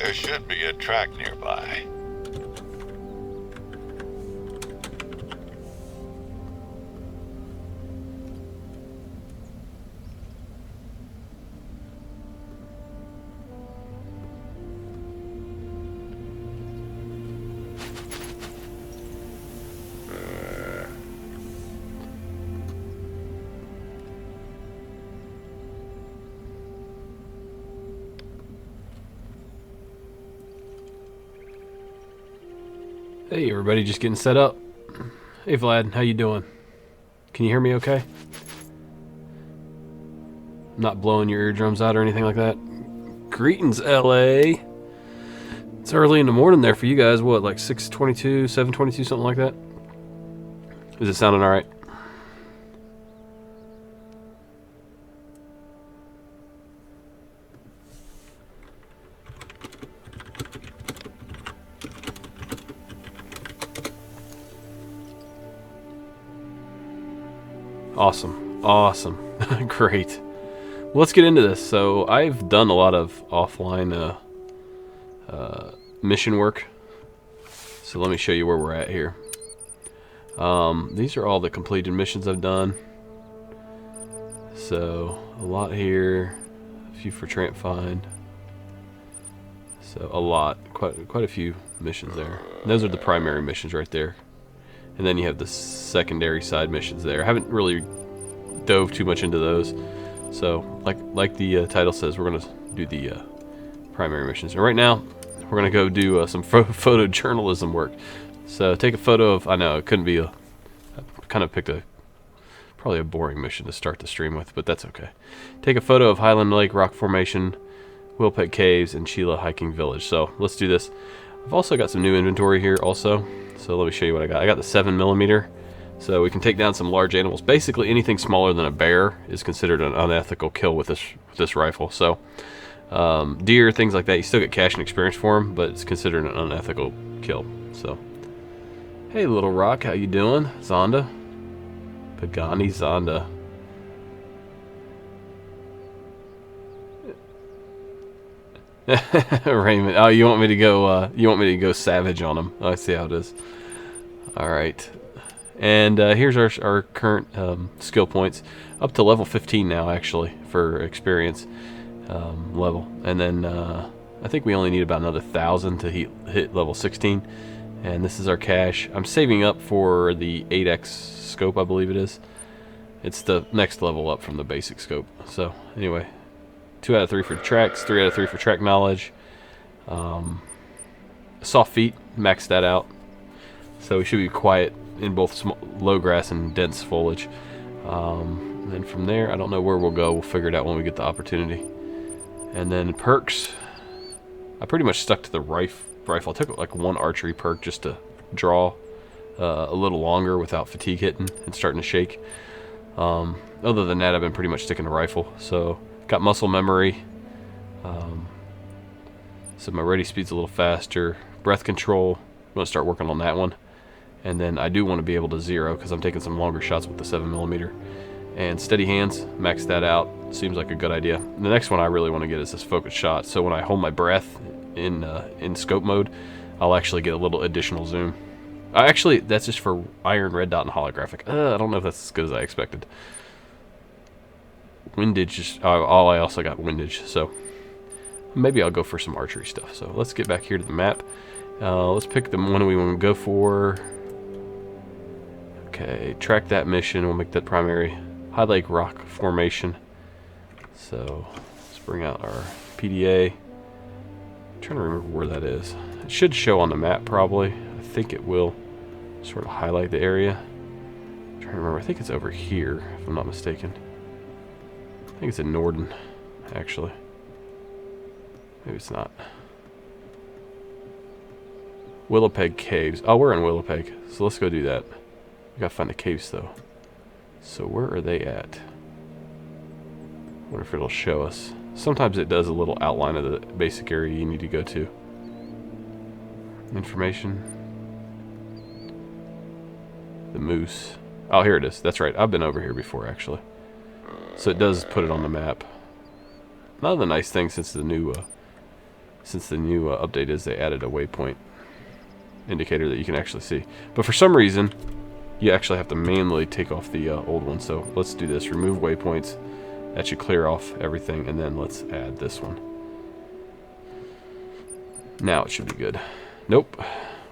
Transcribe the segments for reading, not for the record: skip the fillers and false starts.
There should be a track nearby. Hey everybody, just getting set up. Hey Vlad, how you doing? Can you hear me okay? Not blowing your eardrums out or anything like that? Greetings, LA. It's early in the morning there for you guys. What, like 6:22, 7:22, something like that? Is it sounding alright? Awesome. Great. Well, let's get into this. So I've done a lot of offline mission work. So let me show you where we're at here. These are all the completed missions I've done. So a lot here, a few for tramp find. So a lot, quite a few missions there. And those are the primary missions right there. And then you have the secondary side missions there. I haven't really dove too much into those. So, like the title says, we're going to do the primary missions. And right now, we're going to go do some photojournalism work. So, take a photo of... I know, it couldn't be I kind of picked probably a boring mission to start the stream with, but that's okay. Take a photo of Highland Lake Rock Formation, Wilpet Caves, and Sheila Hiking Village. So, let's do this. I've also got some new inventory here also. So let me show you what I got. I got the 7mm, so we can take down some large animals. Basically, anything smaller than a bear is considered an unethical kill with this rifle. So deer, things like that, you still get cash and experience for them, but it's considered an unethical kill. So, hey, Little Rock, how you doing? Zonda, Pagani Zonda. Raymond, oh, you want me to go savage on him? I see how it is. All right, and here's our current skill points, up to level 15 now actually for experience level, and then I think we only need about another 1,000 to hit level 16. And this is our cash. I'm saving up for the 8x scope, I believe it is. It's the next level up from the basic scope. So anyway. 2 out of 3 for tracks, 3 out of 3 for track knowledge. Soft feet, max that out. So we should be quiet in both low grass and dense foliage. And then from there, I don't know where we'll go. We'll figure it out when we get the opportunity. And then perks. I pretty much stuck to the rifle. I took like one archery perk just to draw a little longer without fatigue hitting and starting to shake. Other than that, I've been pretty much sticking to rifle. So... got muscle memory, so my ready speed's a little faster. Breath control, I'm going to start working on that one. And then I do want to be able to zero because I'm taking some longer shots with the 7mm. And steady hands, max that out, seems like a good idea. And the next one I really want to get is this focus shot. So when I hold my breath in scope mode, I'll actually get a little additional zoom. Actually, that's just for iron, red dot, and holographic. I don't know if that's as good as I expected. Windage, I also got windage, so maybe I'll go for some archery stuff. So let's get back here to the map. Let's pick the one we want to go for. Okay, track that mission. We'll make that primary. High Lake Rock Formation. So let's bring out our PDA. I'm trying to remember where that is. It should show on the map probably. I think it will sort of highlight the area. I'm trying to remember. I think it's over here, if I'm not mistaken. I think it's in Norden, actually. Maybe it's not. Willowpeg Caves. Oh, we're in Willowpeg, so let's go do that. We gotta find the caves, though. So where are they at? I wonder if it'll show us. Sometimes it does a little outline of the basic area you need to go to. Information. The moose. Oh, here it is. That's right. I've been over here before, actually. So it does put it on the map. Another nice thing since the new since the new update is they added a waypoint indicator that you can actually see. But for some reason, you actually have to manually take off the old one. So let's do this. Remove waypoints. That should clear off everything. And then let's add this one. Now it should be good. Nope.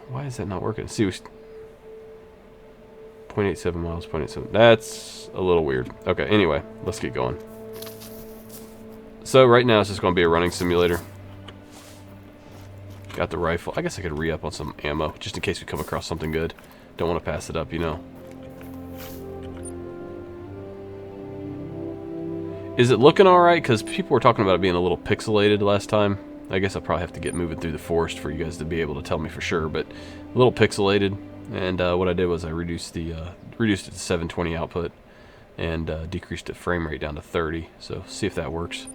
Why is that not working? See, 0.87 miles, 0.87. That's a little weird. Okay, anyway, let's get going. So right now it's just going to be a running simulator. Got the rifle. I guess I could re-up on some ammo, just in case we come across something good. Don't want to pass it up, you know. Is it looking alright? Because people were talking about it being a little pixelated last time. I guess I'll probably have to get moving through the forest for you guys to be able to tell me for sure, but a little pixelated. And what I did was I reduced it to 720 output and decreased the frame rate down to 30. So see if that works.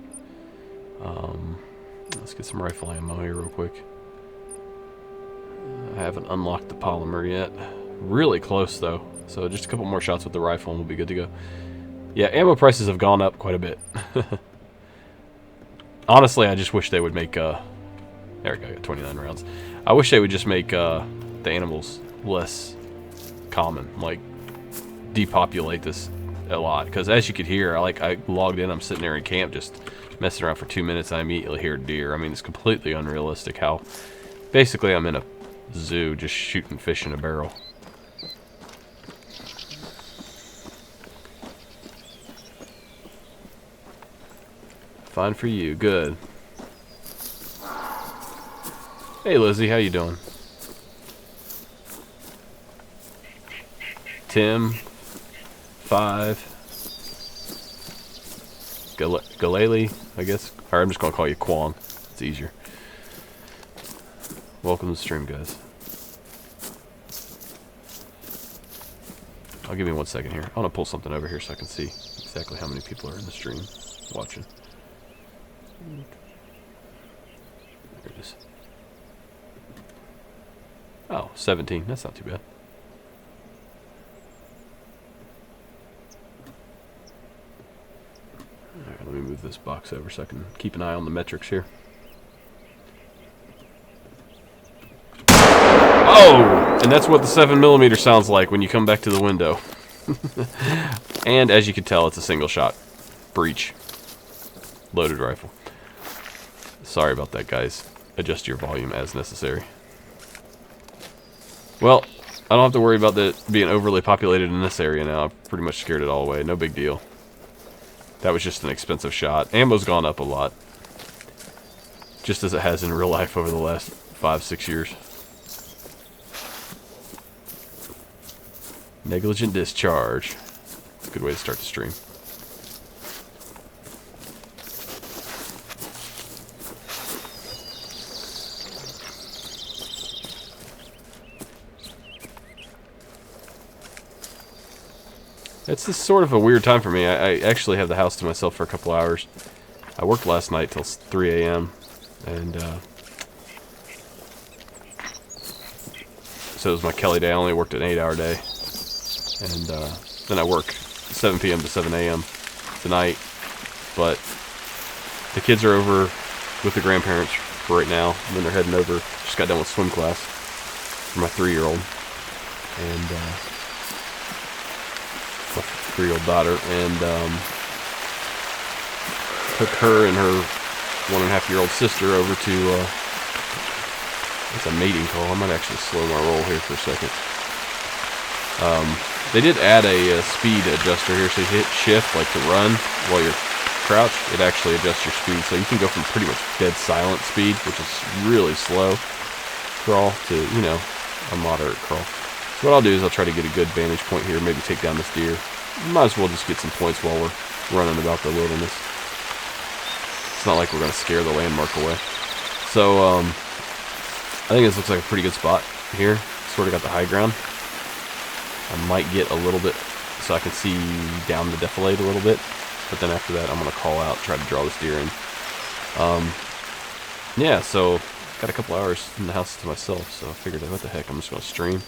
Let's get some rifle ammo here real quick. I haven't unlocked the polymer yet. Really close though. So just a couple more shots with the rifle and we'll be good to go. Yeah, ammo prices have gone up quite a bit. Honestly, I just wish they would make there we go, I got 29 rounds. I wish they would just make the animals less common, like depopulate this a lot, because as you could hear, I logged in, I'm sitting there in camp just messing around for 2 minutes, and I immediately hear deer. I mean, it's completely unrealistic how basically I'm in a zoo just shooting fish in a barrel. Fine for you, good. Hey Lizzie, how you doing? Tim, 5, Galele, I guess. Or I'm just gonna call you Kwong. It's easier. Welcome to the stream, guys. I'll give you 1 second here. I want to pull something over here so I can see exactly how many people are in the stream watching. There it is. Oh, 17. That's not too bad. Alright, let me move this box over so I can keep an eye on the metrics here. Oh! And that's what the 7mm sounds like when you come back to the window. And as you can tell, it's a single shot. Breech. Loaded rifle. Sorry about that, guys. Adjust your volume as necessary. Well, I don't have to worry about it being overly populated in this area now. I've pretty much scared it all away. No big deal. That was just an expensive shot. Ammo's gone up a lot. Just as it has in real life over the last 5-6 years. Negligent discharge. Good way to start the stream. It's just sort of a weird time for me. I actually have the house to myself for a couple hours. I worked last night till 3 a.m. and so it was my Kelly day. I only worked an 8-hour day. And then I work 7 p.m. to 7 a.m. tonight. But the kids are over with the grandparents for right now. And then they're heading over. Just got done with swim class for my 3-year-old. And my 3-year-old daughter. And took her and her 1.5-year-old sister over to it's a mating call. I might actually slow my roll here for a second. They did add a speed adjuster here, so you hit shift like to run while you're crouched. It actually adjusts your speed, so you can go from pretty much dead silent speed, which is really slow crawl, to, you know, a moderate crawl. So what I'll do is I'll try to get a good vantage point here, maybe take down this deer. Might as well just get some points while we're running about the wilderness. It's not like we're going to scare the landmark away. So, I think this looks like a pretty good spot here. Sort of got the high ground. I might get a little bit so I can see down the defilade a little bit, but then after that I'm going to call out, try to draw this deer in. Yeah, so got a couple hours in the house to myself, so I figured, what the heck, I'm just going to stream.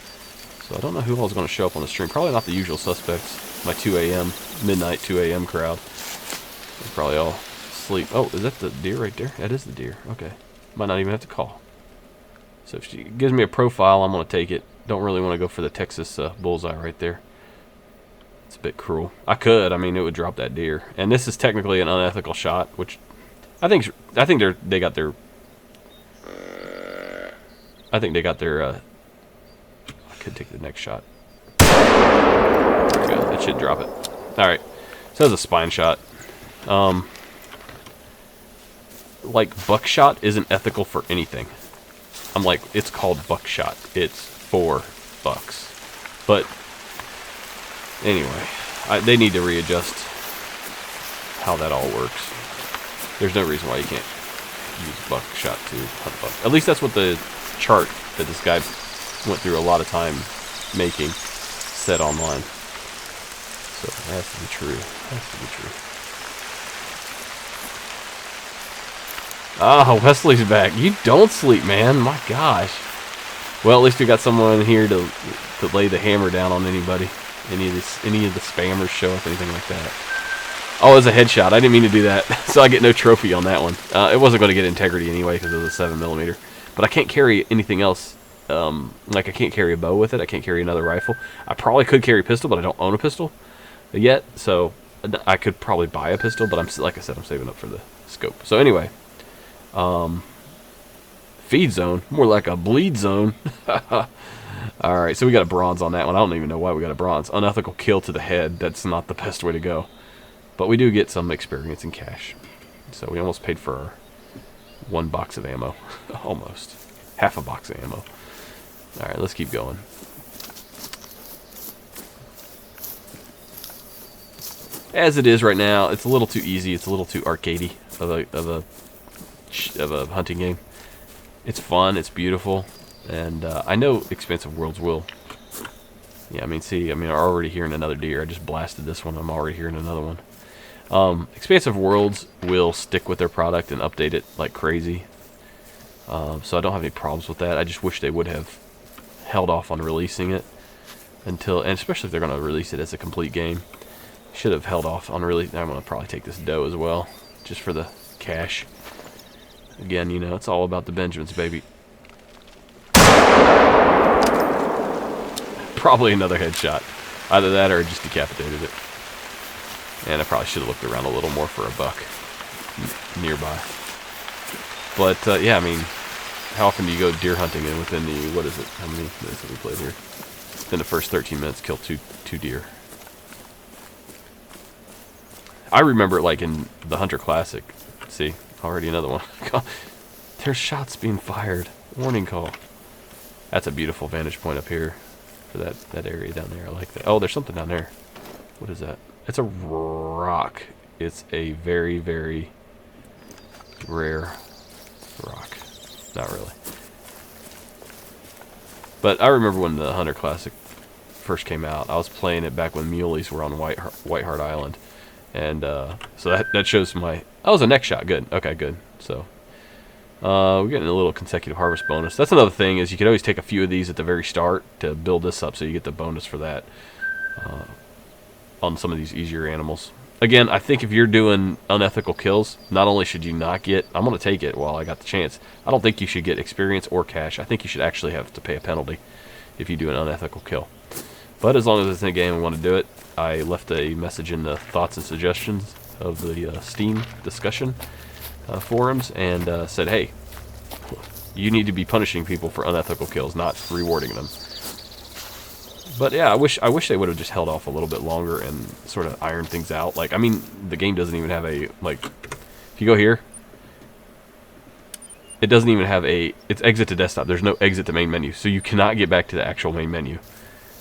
So I don't know who all is going to show up on the stream. Probably not the usual suspects. My 2 a.m., midnight 2 a.m. crowd. They're probably all asleep. Oh, is that the deer right there? That is the deer. Okay. Might not even have to call. So if she gives me a profile, I'm going to take it. Don't really want to go for the Texas bullseye right there. It's a bit cruel. I could. I mean, it would drop that deer. And this is technically an unethical shot, which I think they got their. I think they got their. I could take the next shot. There we go. That should drop it. All right. So that's a spine shot. Like buckshot isn't ethical for anything. I'm like, it's called buckshot. It's for bucks. But anyway, they need to readjust how that all works. There's no reason why you can't use buckshot to hunt buck. At least that's what the chart that this guy went through a lot of time making said online. So it has to be true. It has to be true. Oh, Wesley's back. You don't sleep, man. My gosh. Well, at least we got someone here to lay the hammer down on anybody. Any of the spammers show up, anything like that. Oh, it was a headshot. I didn't mean to do that. So I get no trophy on that one. It wasn't going to get integrity anyway because it was a 7mm. But I can't carry anything else. Like I can't carry a bow with it. I can't carry another rifle. I probably could carry a pistol, but I don't own a pistol yet. So I could probably buy a pistol, but like I said, I'm saving up for the scope. So anyway. Feed zone, more like a bleed zone. Alright, so we got a bronze on that one. I don't even know why we got a bronze. Unethical kill to the head. That's not the best way to go. But we do get some experience and cash. So we almost paid for our 1 box of ammo. Almost. Half a box of ammo. Alright, let's keep going. As it is right now, it's a little too easy. It's a little too arcadey of a hunting game. It's fun, it's beautiful, and I know Expansive Worlds will. Yeah, I mean, see, I'm already hearing another deer. I just blasted this one. I'm already hearing another one. Expansive Worlds will stick with their product and update it like crazy. So I don't have any problems with that. I just wish they would have held off on releasing it until, and especially if they're going to release it as a complete game, should have held off on release. I'm going to probably take this doe as well, just for the cash. Again, you know, it's all about the Benjamins, baby. Probably another headshot. Either that or just decapitated it. And I probably should have looked around a little more for a buck nearby. But, yeah, I mean, how often do you go deer hunting and within the, what is it? How many minutes have we played here? Within the first 13 minutes, kill two deer. I remember it like in the Hunter Classic. See? Already another one. There's shots being fired. Warning call. That's a beautiful vantage point up here for that area down there. I like that. Oh, there's something down there. What is that? It's a rock. It's a very, very rare rock. Not really. But I remember when the Hunter Classic first came out. I was playing it back when muleys were on White Hart Island. And so that shows my... Oh, it was a neck shot. Good. Okay, good. So we're getting a little consecutive harvest bonus. That's another thing, is you could always take a few of these at the very start to build this up so you get the bonus for that on some of these easier animals. Again, I think if you're doing unethical kills, not only should you not get... I'm going to take it while I got the chance. I don't think you should get experience or cash. I think you should actually have to pay a penalty if you do an unethical kill. But as long as it's in a game and want to do it, I left a message in the thoughts and suggestions of the Steam discussion forums and said, hey, you need to be punishing people for unethical kills, not rewarding them. But yeah, I wish they would have just held off a little bit longer and sort of ironed things out. Like, I mean, the game doesn't even have a, like, if you go here, it doesn't even have a, it's exit to desktop. There's no exit to main menu, so you cannot get back to the actual main menu.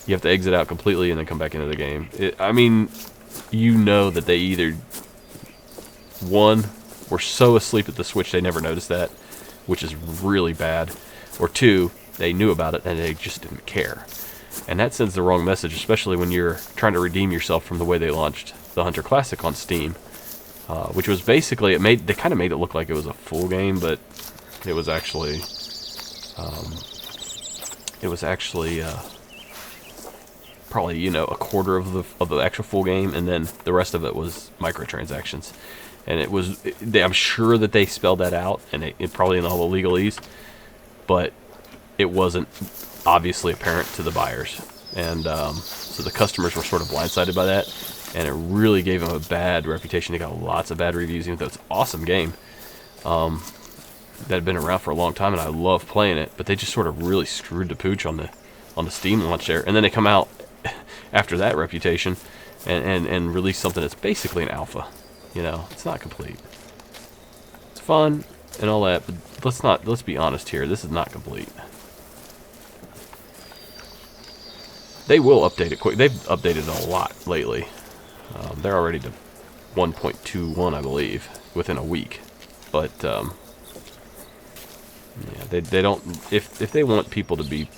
You have to exit out completely and then come back into the game. I mean, you know that they either, one, were so asleep at the switch they never noticed that, which is really bad, or two, they knew about it and they just didn't care. And that sends the wrong message, especially when you're trying to redeem yourself from the way they launched the Hunter Classic on Steam, which was basically, they kind of made it look like it was a full game, but it was actually, probably, you know, a quarter of the actual full game, and then the rest of it was microtransactions. and it was. I'm sure that they spelled that out, and it probably in all the legalese, but it wasn't obviously apparent to the buyers, and so the customers were sort of blindsided by that, and it really gave them a bad reputation. They got lots of bad reviews, even though it's an awesome game that had been around for a long time, and I love playing it. But they just sort of really screwed the pooch on the Steam launch there, and then they come out after that reputation and release something that's basically an alpha. You know, it's not complete. It's fun and all that, but let's be honest here. This is not complete. They will update it quick. They've updated it a lot lately. They're already to 1.21, I believe, within a week. But yeah, they don't. If they want people to be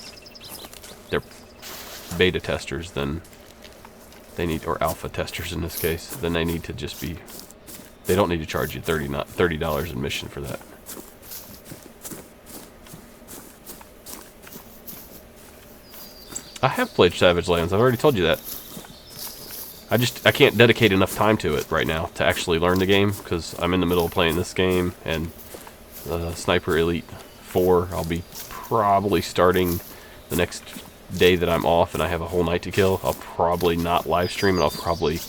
their beta testers, then they need, or alpha testers in this case, then they need to just be. They don't need to charge you $30 admission for that. I have played Savage Lands. I've already told you that. I can't dedicate enough time to it right now to actually learn the game, because I'm in the middle of playing this game and Sniper Elite 4. I'll be probably starting the next day that I'm off and I have a whole night to kill. I'll probably not live stream, and I'll probably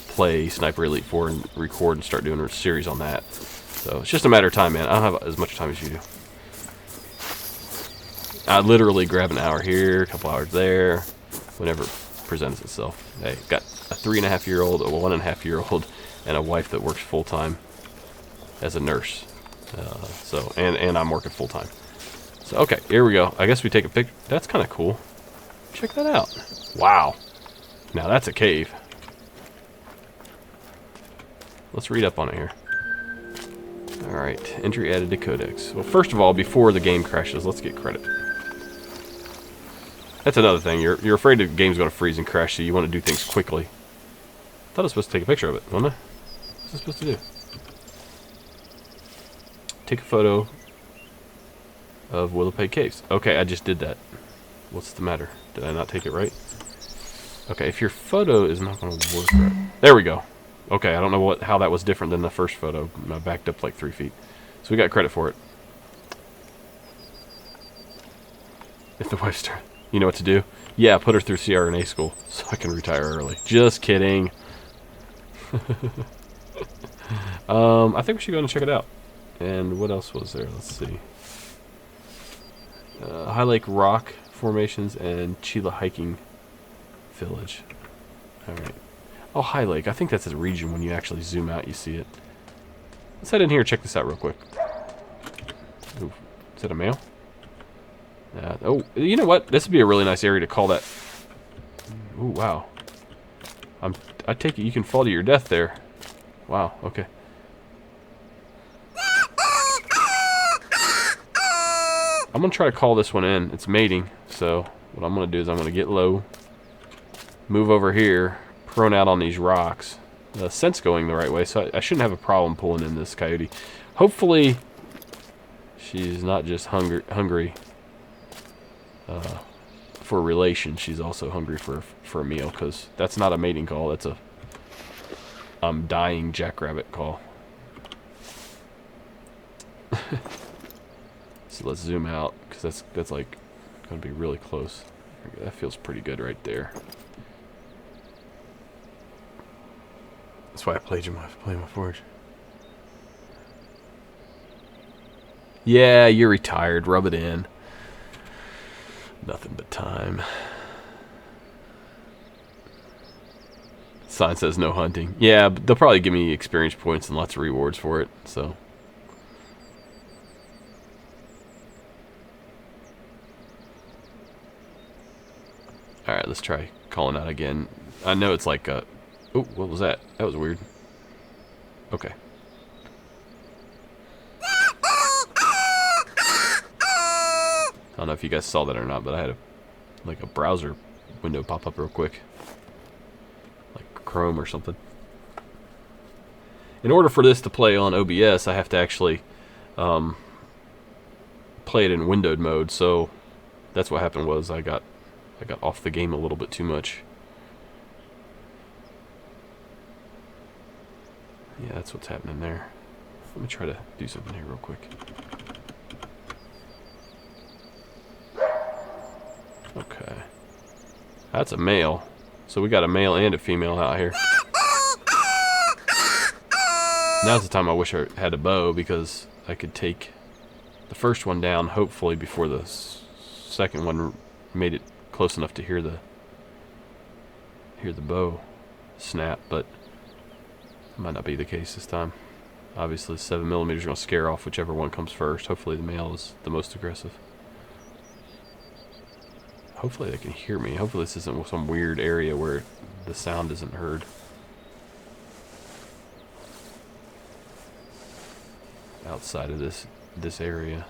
play Sniper Elite 4 and record and start doing a series on that. So it's just a matter of time, man. I don't have as much time as you do. I literally grab an hour here, a couple hours there, whenever it presents itself. Hey, got a 3.5-year-old, a 1.5-year-old, and a wife that works full-time as a nurse. And I'm working full-time. So, okay, here we go. I guess we take a picture. That's kind of cool. Check that out. Wow. Now that's a cave. Let's read up on it here. Alright, entry added to Codex. Well, first of all, before the game crashes, let's get credit. That's another thing. You're afraid the game's going to freeze and crash, so you want to do things quickly. I thought I was supposed to take a picture of it, wasn't I? What's I supposed to do? Take a photo of Willowpeg Caves. Okay, I just did that. What's the matter? Did I not take it right? Okay, if your photo is not going to work right. There we go. Okay, I don't know how that was different than the first photo. I backed up like 3 feet. So we got credit for it. If the wife's turn. You know what to do? Yeah, put her through CRNA school so I can retire early. Just kidding. I think we should go and check it out. And what else was there? Let's see. High Lake Rock Formations and Chila Hiking Village. Alright. Oh, High Lake. I think that's a region. When you actually zoom out, you see it. Let's head in here and check this out real quick. Ooh, is that a male? Oh, you know what? This would be a really nice area to call that. Ooh, wow. I take it you can fall to your death there. Wow, okay. I'm going to try to call this one in. It's mating, so what I'm going to do is I'm going to get low, move over here, prone out on these rocks. The scent's going the right way, so I shouldn't have a problem pulling in this coyote. Hopefully, she's not just hungry for a relation. She's also hungry for a meal, because that's not a mating call. That's a I'm dying jackrabbit call. So let's zoom out, because that's like going to be really close. That feels pretty good right there. That's why I played my Forge. Yeah, you're retired. Rub it in. Nothing but time. Sign says no hunting. Yeah, but they'll probably give me experience points and lots of rewards for it, so. Alright, let's try calling out again. I know it's like a... Oh, what was that? That was weird. Okay. I don't know if you guys saw that or not, but I had a browser window pop up real quick. Like Chrome or something. In order for this to play on OBS, I have to actually play it in windowed mode, so that's what happened was I got off the game a little bit too much. Yeah, that's what's happening there. Let me try to do something here real quick. Okay. That's a male. So we got a male and a female out here. Now's the time I wish I had a bow, because I could take the first one down, hopefully before the second one made it close enough to hear the bow snap, but it might not be the case this time. Obviously, 7mm is going to scare off whichever one comes first. Hopefully the male is the most aggressive. Hopefully they can hear me. Hopefully this isn't some weird area where the sound isn't heard. Outside of this area.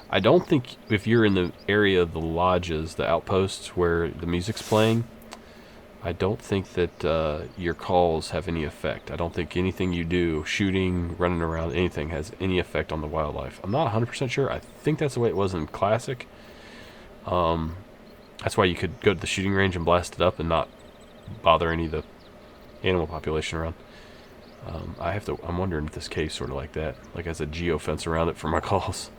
I don't think if you're in the area of the lodges, the outposts where the music's playing, I don't think that your calls have any effect. I don't think anything you do, shooting, running around, anything, has any effect on the wildlife. I'm not 100% sure. I think that's the way it was in Classic. That's why you could go to the shooting range and blast it up and not bother any of the animal population around. I'm wondering if this cave's sort of like that, like has a geofence around it for my calls.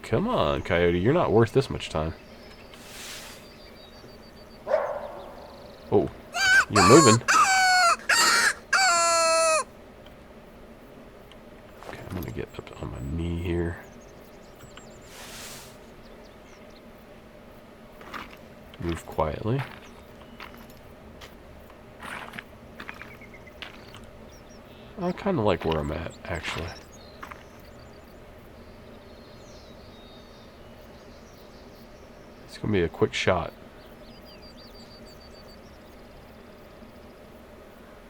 Come on, Coyote, you're not worth this much time. Oh, you're moving. Okay, I'm gonna get up on my knee here. Move quietly. I kind of like where I'm at, actually. It's going to be a quick shot.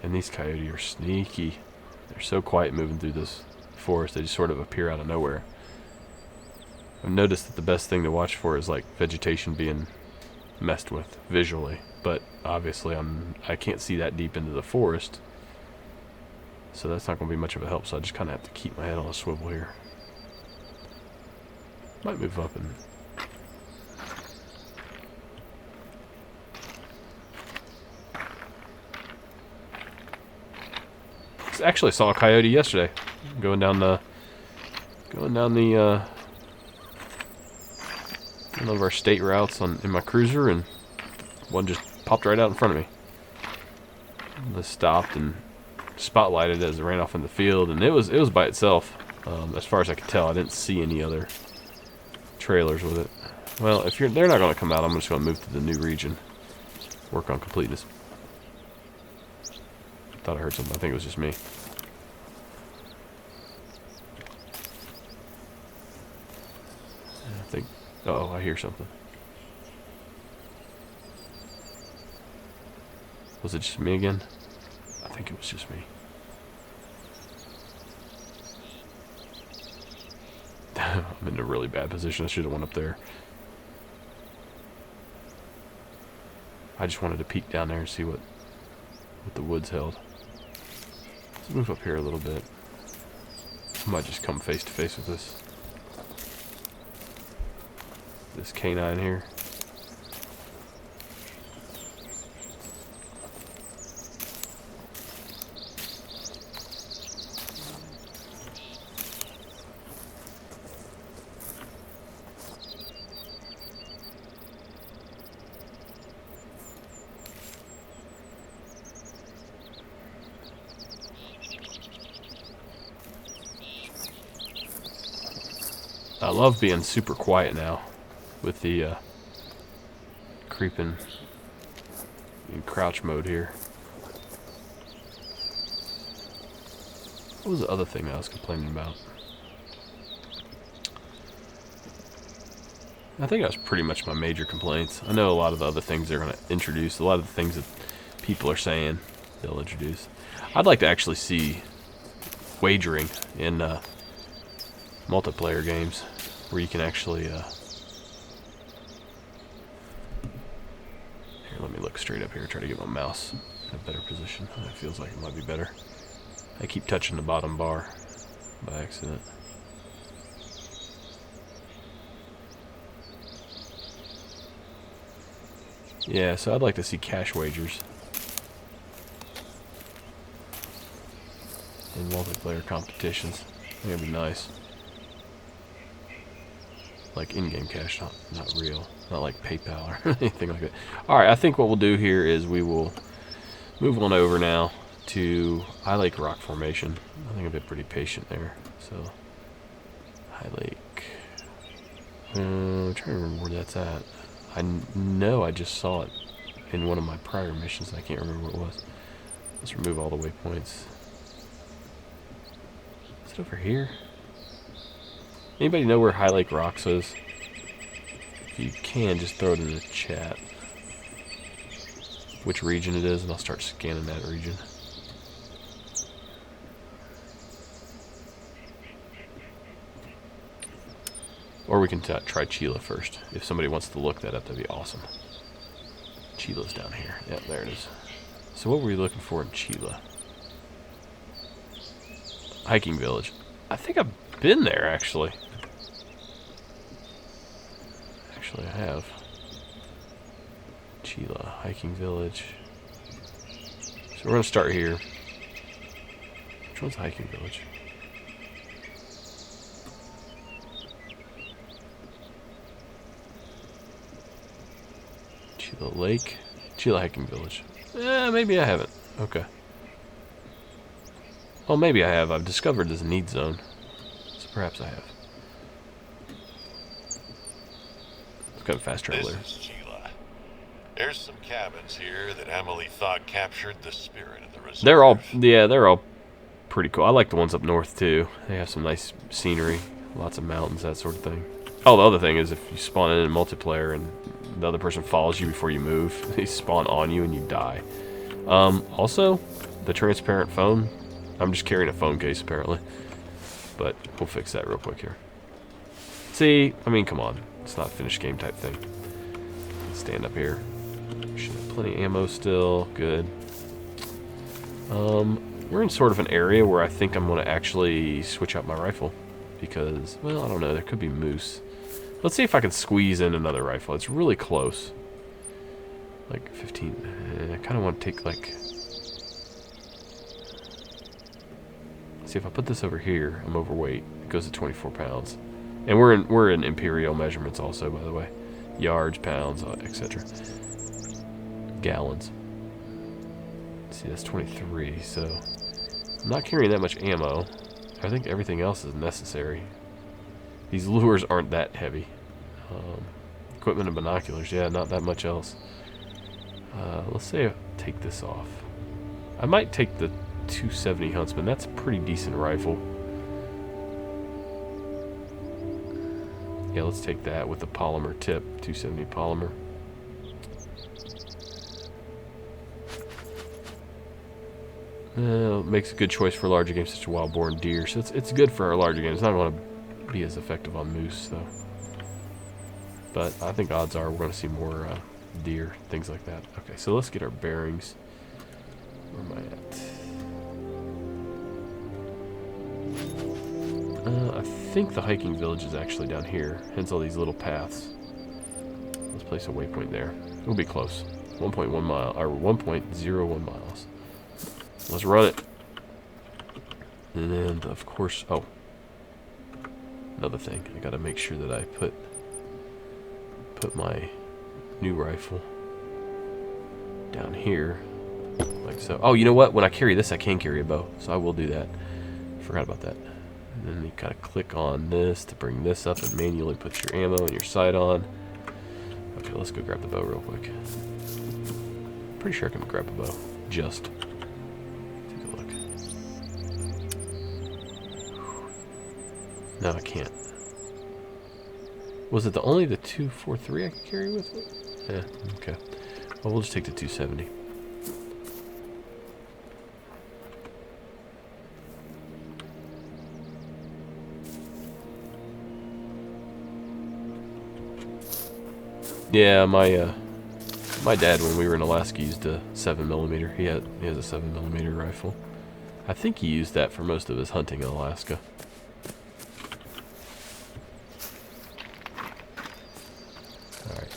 And these coyote are sneaky. They're so quiet moving through this forest. They just sort of appear out of nowhere. I've noticed that the best thing to watch for is like vegetation being messed with visually. But obviously I can't see that deep into the forest. So that's not going to be much of a help, so I just kind of have to keep my head on a swivel here. Might move up and... Actually saw a coyote yesterday going down one of our state routes in my cruiser, and one just popped right out in front of me. I stopped and spotlighted as it ran off in the field, and it was by itself. As far as I could tell, I didn't see any other trailers with it. Well, if they're not going to come out, I'm just going to move to the new region. Work on completeness. Thought I heard something. I think it was just me. I think... Uh-oh, I hear something. Was it just me again? I think it was just me. I'm in a really bad position. I should have went up there. I just wanted to peek down there and see what the woods held. Let's move up here a little bit. I might just come face to face with this canine here. I love being super quiet now with the creeping in crouch mode here. What was the other thing I was complaining about? I think that was pretty much my major complaints. I know a lot of the other things they're going to introduce, a lot of the things that people are saying they'll introduce. I'd like to actually see wagering in multiplayer games where you can actually here, let me look straight up here, try to get my mouse in a better position. It feels like it might be better. I keep touching the bottom bar by accident. Yeah, so I'd like to see cash wagers multiplayer competitions. I think that'd be nice. Like in-game cash, not real. Not like PayPal or anything like that. Alright, I think what we'll do here is we will move on over now to High Lake Rock Formation. I think I've been pretty patient there. So, High Lake. I'm trying to remember where that's at. I know I just saw it in one of my prior missions. I can't remember what it was. Let's remove all the waypoints. Is it over here? Anybody know where High Lake Rocks is? If you can, just throw it in the chat. Which region it is, and I'll start scanning that region. Or we can try Chila first. If somebody wants to look that up, that'd be awesome. Chila's down here. Yep, there it is. So what were we looking for in Chila? Hiking village. I think I've been there, actually. Actually, I have. Chila, hiking village. So we're going to start here. Which one's the hiking village? Chila Lake. Chila hiking village. Maybe I haven't. Okay. Well, maybe I have. I've discovered this need zone. So perhaps I have. Let's go fast travel there. This is Chila. There's some cabins here that Emily thought captured the spirit of the reserve. They're all pretty cool. I like the ones up north too. They have some nice scenery, lots of mountains, that sort of thing. Oh, the other thing is if you spawn in multiplayer and the other person follows you before you move, they spawn on you and you die. Also, the transparent phone. I'm just carrying a phone case apparently, but we'll fix that real quick here. See, I mean, come on, it's not a finished game type thing. Let's stand up here. Should have plenty of ammo still. Good. We're in sort of an area where I think I'm going to actually switch out my rifle because, well, I don't know. There could be moose. Let's see if I can squeeze in another rifle. It's really close. Like 15. I kind of want to take like. See if I put this over here. I'm overweight. It goes to 24 pounds, and we're in imperial measurements also, by the way, yards, pounds, etc. Gallons. See, that's 23. So I'm not carrying that much ammo. I think everything else is necessary. These lures aren't that heavy. Equipment and binoculars, yeah, not that much else. Let's say I take this off. I might take the 270 Huntsman. That's a pretty decent rifle. Yeah, let's take that with the polymer tip, 270 polymer. Makes a good choice for larger games such as wild-born deer. So it's good for our larger games. It's not going to be as effective on moose, though. But I think odds are we're going to see more deer, things like that. Okay, so let's get our bearings. Where am I at? I think the hiking village is actually down here, hence all these little paths. Let's place a waypoint there. We'll be close. 1.1 mile, or 1.01 miles. Let's run it. And then, of course, oh, another thing. I gotta make sure that I put my new rifle down here, like so. Oh, you know what? When I carry this, I can carry a bow, so I will do that. Forgot about that. And then you gotta click on this to bring this up and manually put your ammo and your sight on. Okay, let's go grab the bow real quick. Pretty sure I can grab a bow. Just. No, I can't. Was it only the 243 I could carry with it? Yeah, okay. Well, we'll just take the 270. Yeah, my dad, when we were in Alaska, used a 7mm. He has a 7mm rifle. I think he used that for most of his hunting in Alaska.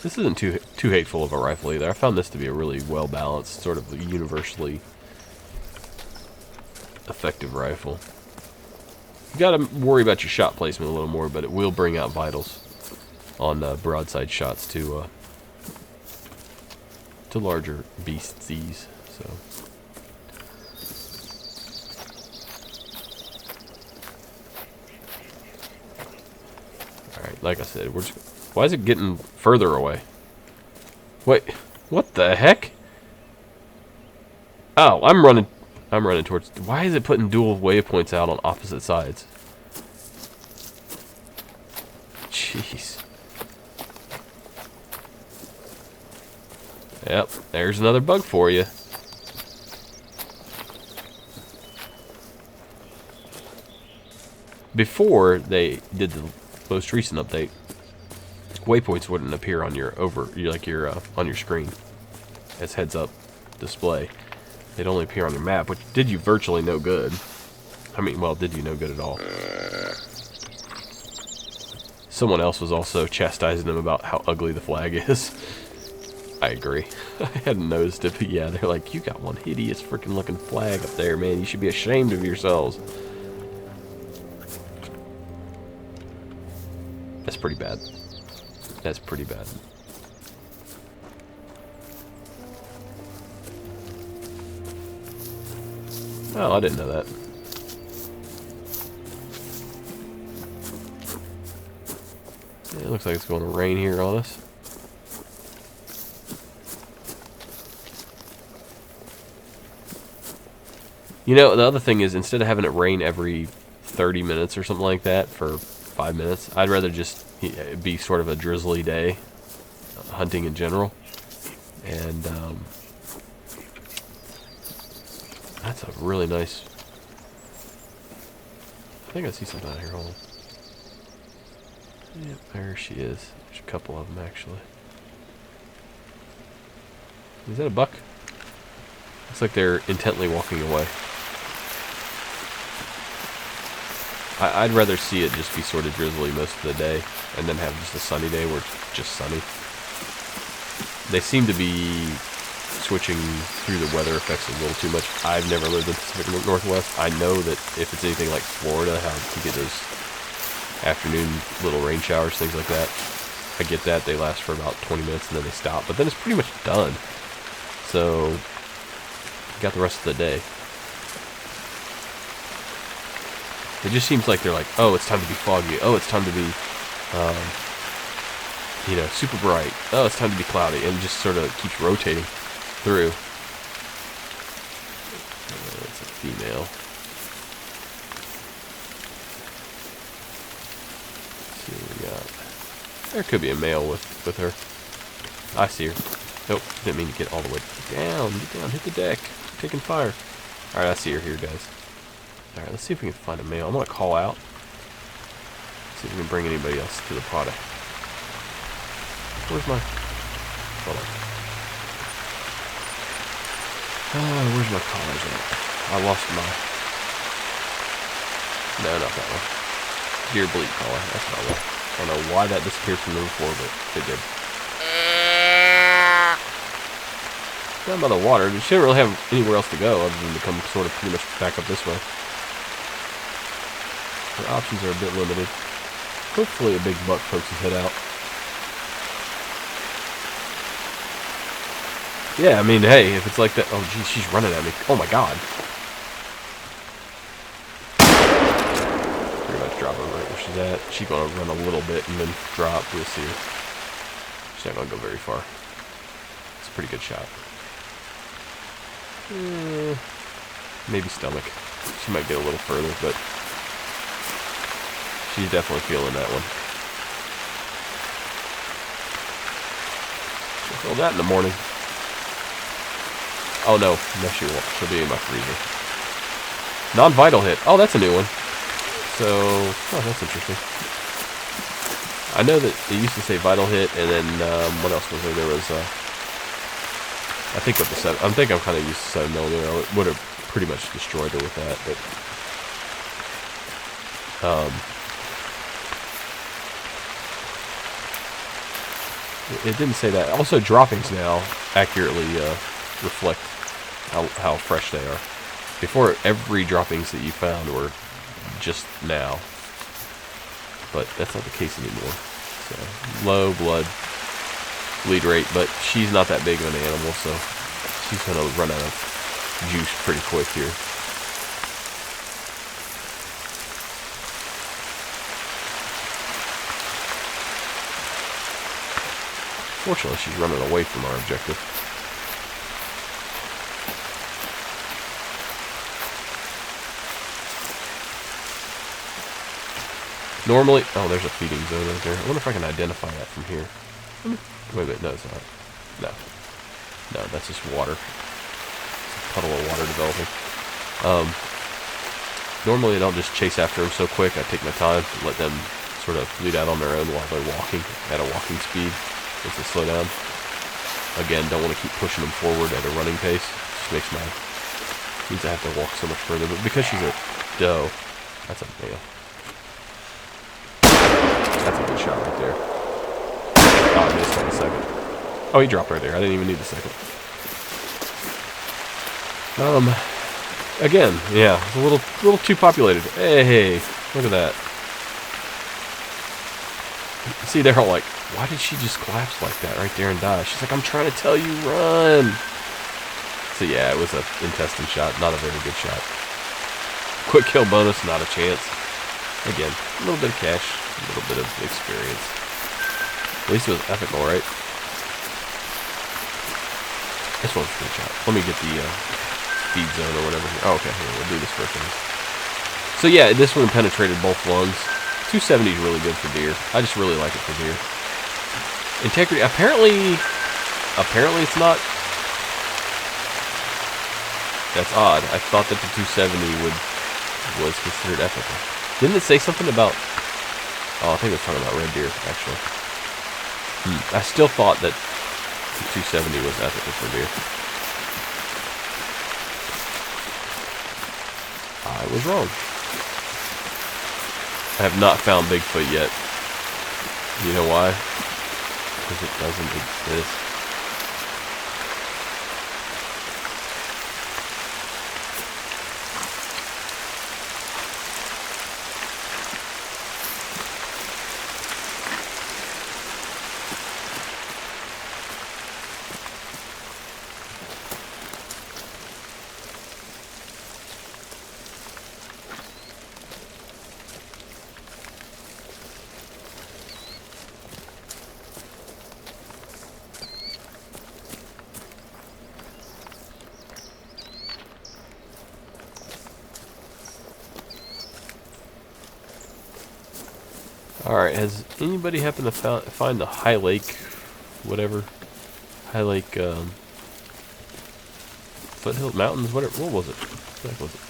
This isn't too hateful of a rifle either. I found this to be a really well-balanced, sort of universally effective rifle. You gotta worry about your shot placement a little more, but it will bring out vitals on broadside shots to larger beasties. So. All right, like I said, why is it getting further away? Wait, what the heck? Oh, I'm running towards. Why is it putting dual waypoints out on opposite sides? Jeez. Yep, there's another bug for you. Before they did the most recent update, waypoints wouldn't appear on your on your screen as heads-up display. They'd only appear on your map, which did you virtually no good. I mean, well, did you no good at all. Someone else was also chastising them about how ugly the flag is. I agree. I hadn't noticed it, but yeah, they're like, you got one hideous freaking looking flag up there, man. You should be ashamed of yourselves. That's pretty bad. That's pretty bad. Oh, I didn't know that. Yeah, it looks like it's going to rain here on us. You know, the other thing is, instead of having it rain every 30 minutes or something like that for 5 minutes, I'd rather just be sort of a drizzly day, hunting in general. And that's a really nice. I think I see something out here. Hold on. Yep, there she is. There's a couple of them actually. Is that a buck? Looks like they're intently walking away. I'd rather see it just be sort of drizzly most of the day, and then have just a sunny day where it's just sunny. They seem to be switching through the weather effects a little too much. I've never lived in the Pacific Northwest. I know that if it's anything like Florida, how you get those afternoon little rain showers, things like that. I get that. They last for about 20 minutes and then they stop. But then it's pretty much done. So, you got the rest of the day. It just seems like they're like, oh, it's time to be foggy. Oh, it's time to be, you know, super bright. Oh, it's time to be cloudy. And it just sort of keeps rotating through. It's a female. Let's see what we got. There could be a male with her. I see her. Nope, didn't mean to get all the way down. Get down, hit the deck. Taking fire. Alright, I see her here, guys. Alright, let's see if we can find a male. I'm going to call out. See if we can bring anybody else to the product. Where's my... Hold on. Where's my collars at? I lost my... No, not that one. Deer bleed collar. That's not one. I don't know why that disappeared from the before, but it did. Down by the water. She didn't really have anywhere else to go other than to come sort of pretty much back up this way. Her options are a bit limited. Hopefully a big buck pokes his head out. Yeah, I mean, hey, if it's like that... Oh, geez, she's running at me. Oh, my God. Pretty much drop her right where she's at. She's going to run a little bit and then drop. We'll see her. She's not going to go very far. It's a pretty good shot. Maybe stomach. She might get a little further, but she's definitely feeling that one. She'll feel that in the morning. Oh no, she won't. She'll be in my freezer. Non-vital hit. Oh, that's a new one. So, oh, that's interesting. I know that it used to say vital hit, and then what else was there? There was I think with the 7, I think I'm kind of used to 7mm. It would have pretty much destroyed her with that, but it didn't say that. Also, droppings now accurately reflect how fresh they are. Before, every droppings that you found were just now. But that's not the case anymore. So, low blood bleed rate, but she's not that big of an animal, so she's going to run out of juice pretty quick here. Fortunately, she's running away from our objective. Normally, oh, there's a feeding zone right there. I wonder if I can identify that from here. Wait a minute, no, it's not. No, that's just water. It's a puddle of water developing. Normally, I don't just chase after them so quick. I take my time, let them sort of lead out on their own while they're walking at a walking speed. Once they slow down. Again, don't want to keep pushing them forward at a running pace. Just makes means I have to walk so much further. But because she's a doe, that's a male. That's a good shot right there. Oh, I missed on the second. Oh, he dropped right there. I didn't even need the second. Again, yeah, it's a little too populated. Hey, look at that. See, they're all like, why did she just collapse like that right there and die? She's like, I'm trying to tell you, run. So yeah, it was an intestine shot, not a very good shot. Quick kill bonus, not a chance. Again, a little bit of cash, a little bit of experience. At least it was ethical, right? This one's a good shot. Let me get the feed zone or whatever. Oh, okay, here, we'll do this first one. So yeah, this one penetrated both lungs. 270 is really good for deer. I just really like it for deer. Integrity, apparently it's not. That's odd. I thought that the 270 was considered ethical. Didn't it say something about? Oh, I think it was talking about red deer actually. I still thought that the 270 was ethical for deer. I was wrong. I have not found Bigfoot yet. You know why? Because it doesn't exist. Alright, has anybody happened to find the High Lake, whatever? High Lake, Foothill Mountains, whatever, what was it? What the heck was it?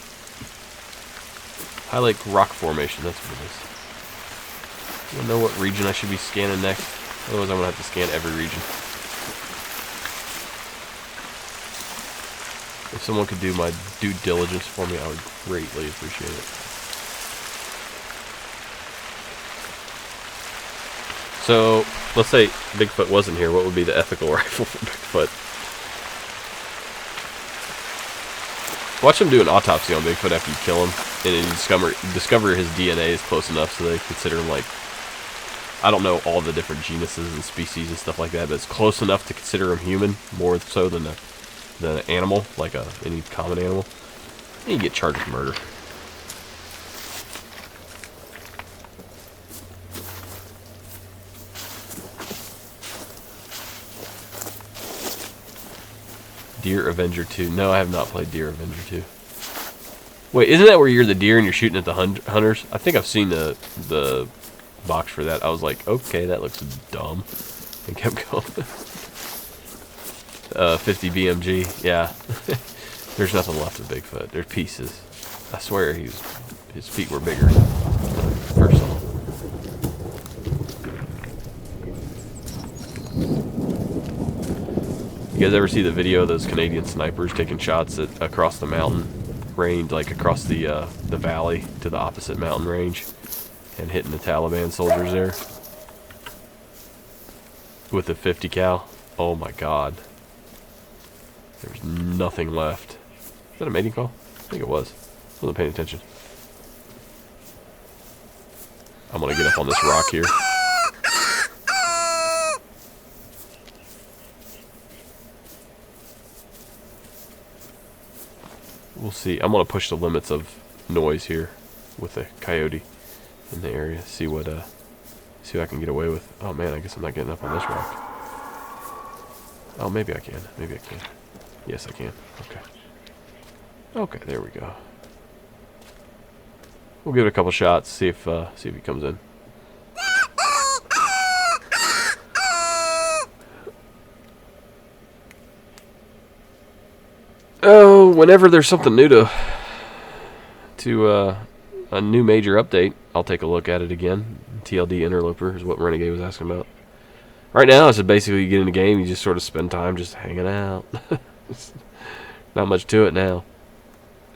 High Lake Rock Formation, that's what it is. I don't know what region I should be scanning next. Otherwise I'm going to have to scan every region. If someone could do my due diligence for me, I would greatly appreciate it. So, let's say Bigfoot wasn't here. What would be the ethical rifle for Bigfoot? Watch them do an autopsy on Bigfoot after you kill him, and then you discover his DNA is close enough so they consider him like, I don't know all the different genuses and species and stuff like that, but it's close enough to consider him human, more so than an animal, like any common animal. And you get charged with murder. Deer Avenger 2. No, I have not played Deer Avenger 2. Wait, isn't that where you're the deer and you're shooting at the hunters? I think I've seen the box for that. I was like, okay, that looks dumb. And kept going. 50 BMG. Yeah. There's nothing left of Bigfoot. There's pieces. I swear his feet were bigger. First of all. You guys ever see the video of those Canadian snipers taking shots across the mountain range, like across the valley to the opposite mountain range, and hitting the Taliban soldiers there with a 50 cal? Oh my God! There's nothing left. Is that a mating call? think it was. Wasn't paying attention. I'm gonna get up on this rock here. We'll see. I'm gonna push the limits of noise here with a coyote in the area. See what I can get away with. Oh man, I guess I'm not getting up on this rock. Oh, maybe I can. Maybe I can. Yes, I can. Okay. Okay, there we go. We'll give it a couple shots. See if he comes in. Oh, whenever there's something new to a new major update, I'll take a look at it again. TLD Interloper is what Renegade was asking about. Right now, it's basically you get in the game, you just sort of spend time just hanging out. Not much to it now.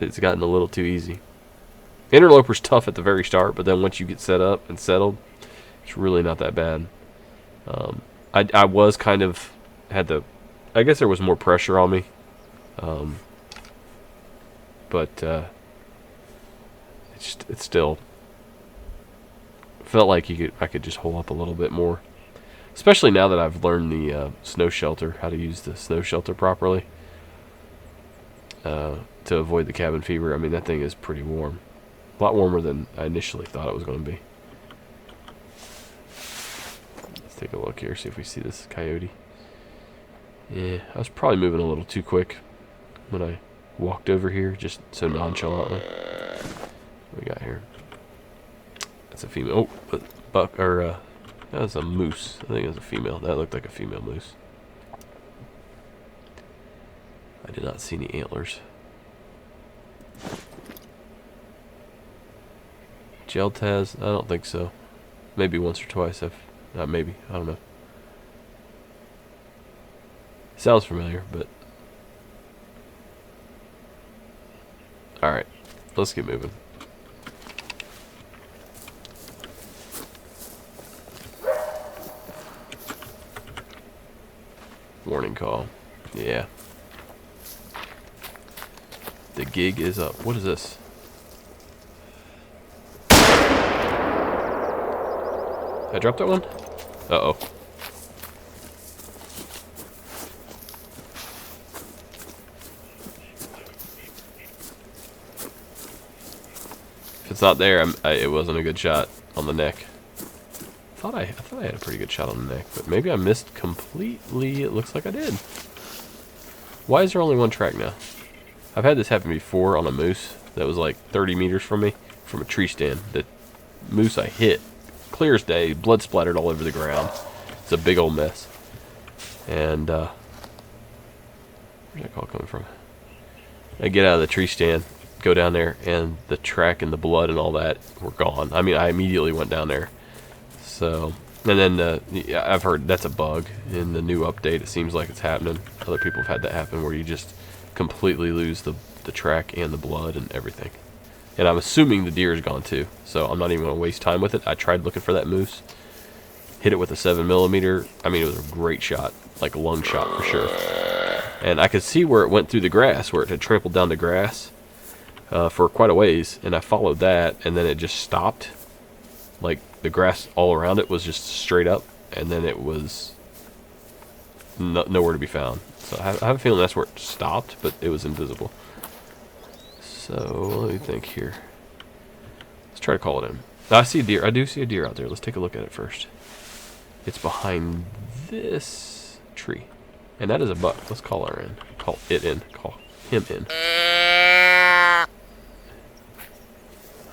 It's gotten a little too easy. Interloper's tough at the very start, but then once you get set up and settled, it's really not that bad. I was kind of I guess there was more pressure on me. But it still felt like I could just hole up a little bit more, especially now that I've learned the snow shelter, how to use the snow shelter properly to avoid the cabin fever. I mean, that thing is pretty warm, a lot warmer than I initially thought it was going to be. Let's take a look here, see if we see this coyote. Yeah, I was probably moving a little too quick when I walked over here, just so nonchalantly. What we got here? That's a female. Oh, buck, or that was a moose. I think it was a female. That looked like a female moose. I did not see any antlers. Gel Taz? I don't think so. Maybe once or twice. Maybe. I don't know. Sounds familiar, but alright, let's get moving. Warning call. Yeah. The gig is up. What is this? I dropped that one? Uh-oh. If it's not there, it wasn't a good shot on the neck. I thought I had a pretty good shot on the neck, but maybe I missed completely. It looks like I did. Why is there only one track now? I've had this happen before on a moose that was like 30 meters from me, from a tree stand. The moose I hit, clear as day, blood splattered all over the ground. It's a big old mess. And where's that call coming from? I get out of the tree stand, go down there, and the track and the blood and all that were gone. I mean, I immediately went down there. So, and then I've heard that's a bug in the new update. It seems like it's happening. Other people have had that happen where you just completely lose the track and the blood and everything. And I'm assuming the deer is gone too. So I'm not even going to waste time with it. I tried looking for that moose. Hit it with a 7mm. I mean, it was a great shot, like a lung shot for sure. And I could see where it went through the grass, where it had trampled down the grass for quite a ways. And I followed that, and then it just stopped. Like the grass all around it was just straight up, and then it was nowhere to be found. So I have a feeling that's where it stopped, but it was invisible. So let me think here. Let's try to call it in. I see a deer. I do see a deer out there. Let's take a look at it first. It's behind this tree, and that is a buck. Let's call her in. Call it in. Call him in.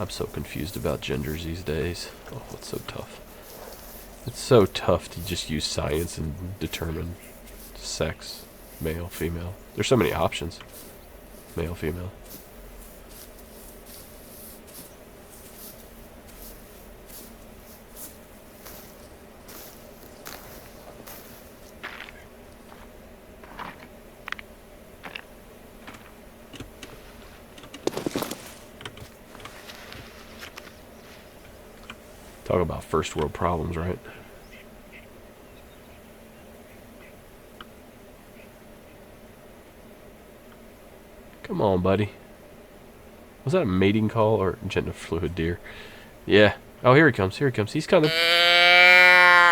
I'm so confused about genders these days. Oh, it's so tough. It's so tough to just use science and determine sex, male, female. There's so many options. Male, female. Talk about first world problems, right? Come on, buddy. Was that a mating call or genital fluid deer? Yeah. Oh, here he comes. Here he comes. He's coming.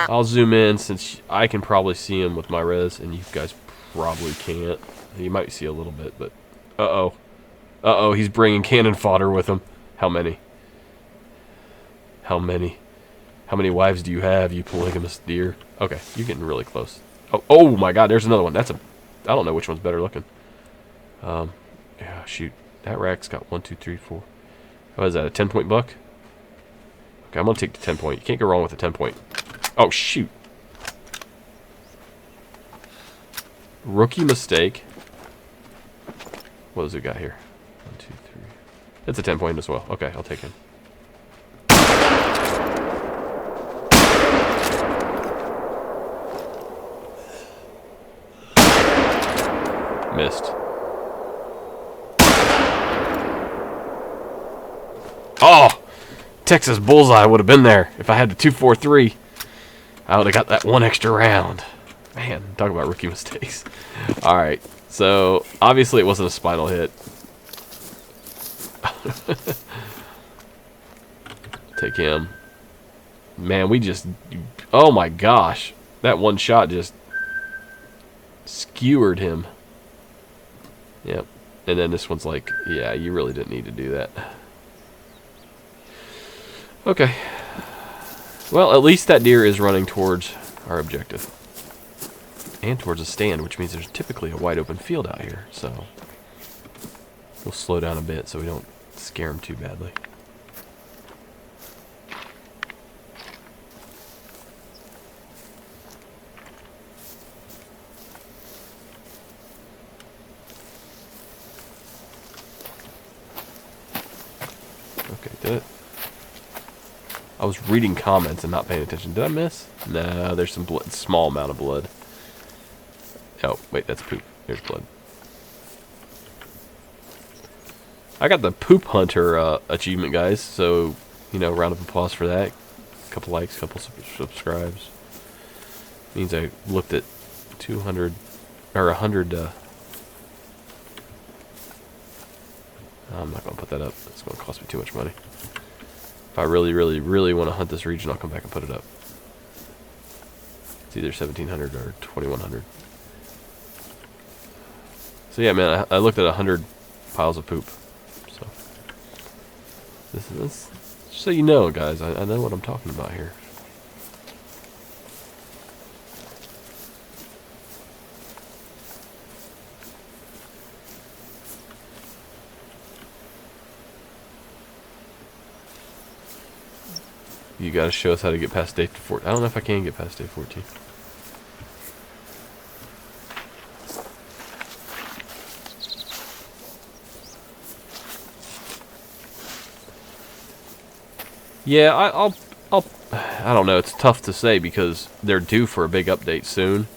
I'll zoom in since I can probably see him with my res, and you guys probably can't. You might see a little bit, but... Uh-oh. Uh-oh, he's bringing cannon fodder with him. How many? How many? How many wives do you have, you polygamous deer? Okay, you're getting really close. Oh, oh my god, there's another one. That's a... I don't know which one's better looking. Yeah, shoot. That rack's got 1, 2, 3, 4. What is that, a 10-point buck? Okay, I'm going to take the 10-point. You can't go wrong with a 10-point. Oh, shoot. Rookie mistake. What does it got here? 1, 2, 3. It's a 10-point as well. Okay, I'll take him. Missed. Oh! Texas bullseye would have been there if I had the 243. I would have got that one extra round. Man, talk about rookie mistakes. Alright, so obviously it wasn't a spinal hit. Take him. Man, we just... Oh my gosh. That one shot just skewered him. Yep. And then this one's like, yeah, you really didn't need to do that. Okay. Well, at least that deer is running towards our objective. And towards a stand, which means there's typically a wide open field out here. So we'll slow down a bit so we don't scare him too badly. Okay, did it? I was reading comments and not paying attention. Did I miss? No, there's some blood, small amount of blood. Oh, wait, that's poop. There's blood. I got the Poop Hunter achievement, guys. So, you know, round of applause for that. Couple likes, couple subscribes. Means I looked at 200 or 100. I'm not gonna put that up. It's gonna cost me too much money. If I really, really, really want to hunt this region, I'll come back and put it up. It's either 1,700 or 2,100. So yeah, man, I looked at 100 piles of poop. So this is just so you know, guys. I know what I'm talking about here. You gotta show us how to get past day 14. I don't know if I can get past day 14. Yeah, I don't know. It's tough to say because they're due for a big update soon.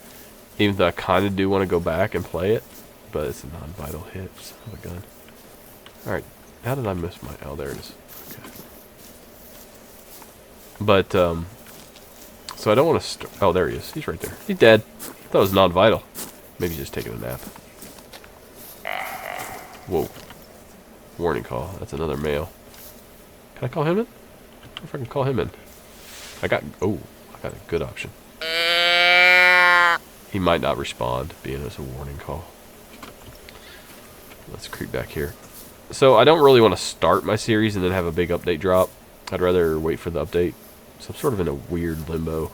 Even though I kind of do want to go back and play it, but it's a non-vital hit. Son of a gun. All right, how did I miss my? Oh, there it is. Okay. But so I don't want to. Oh, there he is. He's right there. He's dead. I thought it was non-vital. Maybe he's just taking a nap. Whoa. Warning call. That's another male. Can I call him in? I wonder if I can call him in. I got a good option. He might not respond, being as a warning call. Let's creep back here. So I don't really want to start my series and then have a big update drop. I'd rather wait for the update. So I'm sort of in a weird limbo.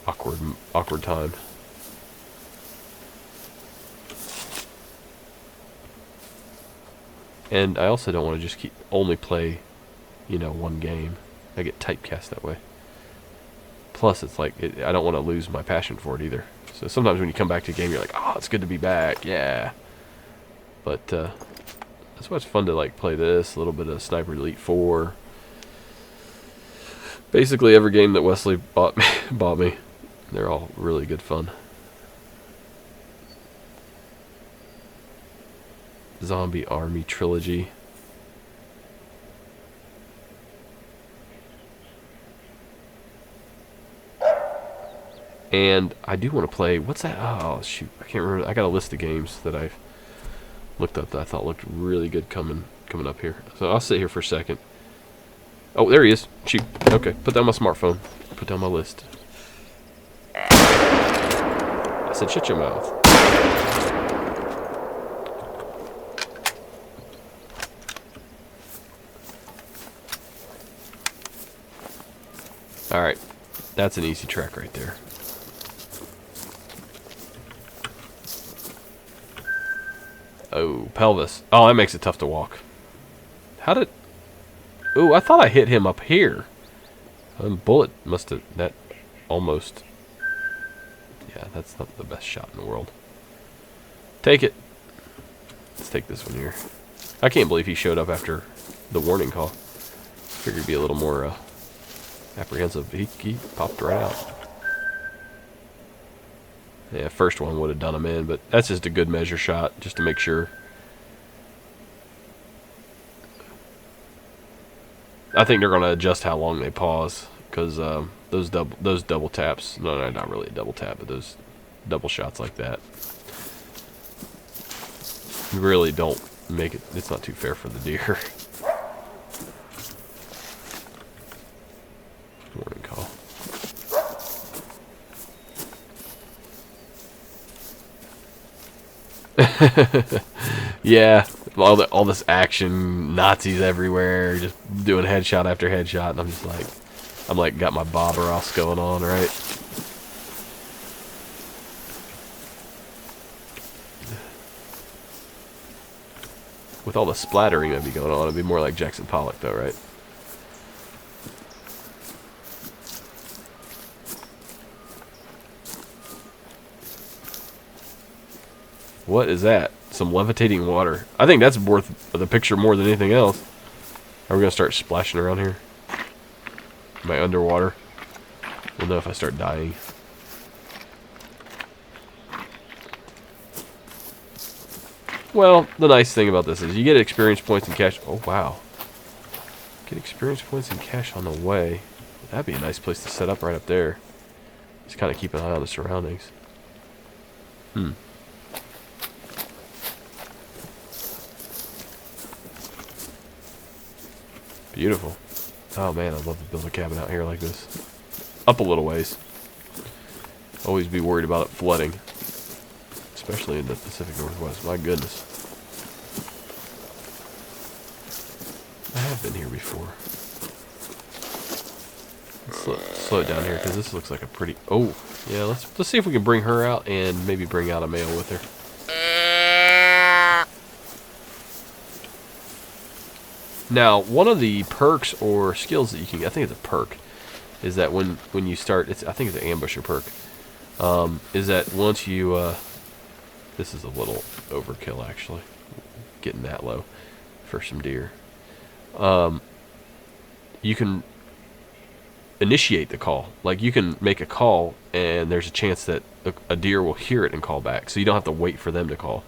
Awkward time. And I also don't want to just only play, you know, one game. I get typecast that way. Plus, it's like, I don't want to lose my passion for it either. So sometimes when you come back to a game, you're like, oh, it's good to be back, yeah. But that's why it's fun to like play this, a little bit of Sniper Elite 4. Basically every game that Wesley bought me. They're all really good fun. Zombie Army Trilogy. And I do want to play, what's that? Oh shoot, I can't remember. I got a list of games that I've Looked up that I thought looked really good coming up here. So I'll sit here for a second. Oh, there he is. Shoot. Okay, put down my smartphone. Put down my list. I said, shut your mouth. Alright. That's an easy track right there. Oh, pelvis. Oh, that makes it tough to walk. How did... Ooh, I thought I hit him up here. Bullet must have... That almost... Yeah, that's not the best shot in the world. Take it. Let's take this one here. I can't believe he showed up after the warning call. Figured he'd be a little more apprehensive. He popped right out. Yeah, first one would have done him in, but that's just a good measure shot, just to make sure. I think they're going to adjust how long they pause, because those double taps, no, not really a double tap, but those double shots like that really don't make it, it's not too fair for the deer. Warning call. Yeah, all this action, Nazis everywhere, just doing headshot after headshot, and I'm just like, got my Bob Ross going on, right? With all the splattering that'd be going on, it'd be more like Jackson Pollock, though, right? What is that? Some levitating water. I think that's worth the picture more than anything else. Are we gonna start splashing around here? Am I underwater? We'll know if I start dying. Well, the nice thing about this is you get experience points and cash. Oh, wow. Get experience points and cash on the way. That'd be a nice place to set up right up there. Just kind of keep an eye on the surroundings. Beautiful. Oh man, I'd love to build a cabin out here like this. Up a little ways. Always be worried about it flooding. Especially in the Pacific Northwest. My goodness. I have been here before. Let's slow it down here because this looks like a pretty... Oh, yeah, let's see if we can bring her out and maybe bring out a male with her. Now, one of the perks or skills that you can, I think it's a perk, is that when you start, I think it's an ambusher perk, is that once you, this is a little overkill actually, getting that low for some deer. You can initiate the call. Like you can make a call and there's a chance that a deer will hear it and call back, so you don't have to wait for them to call.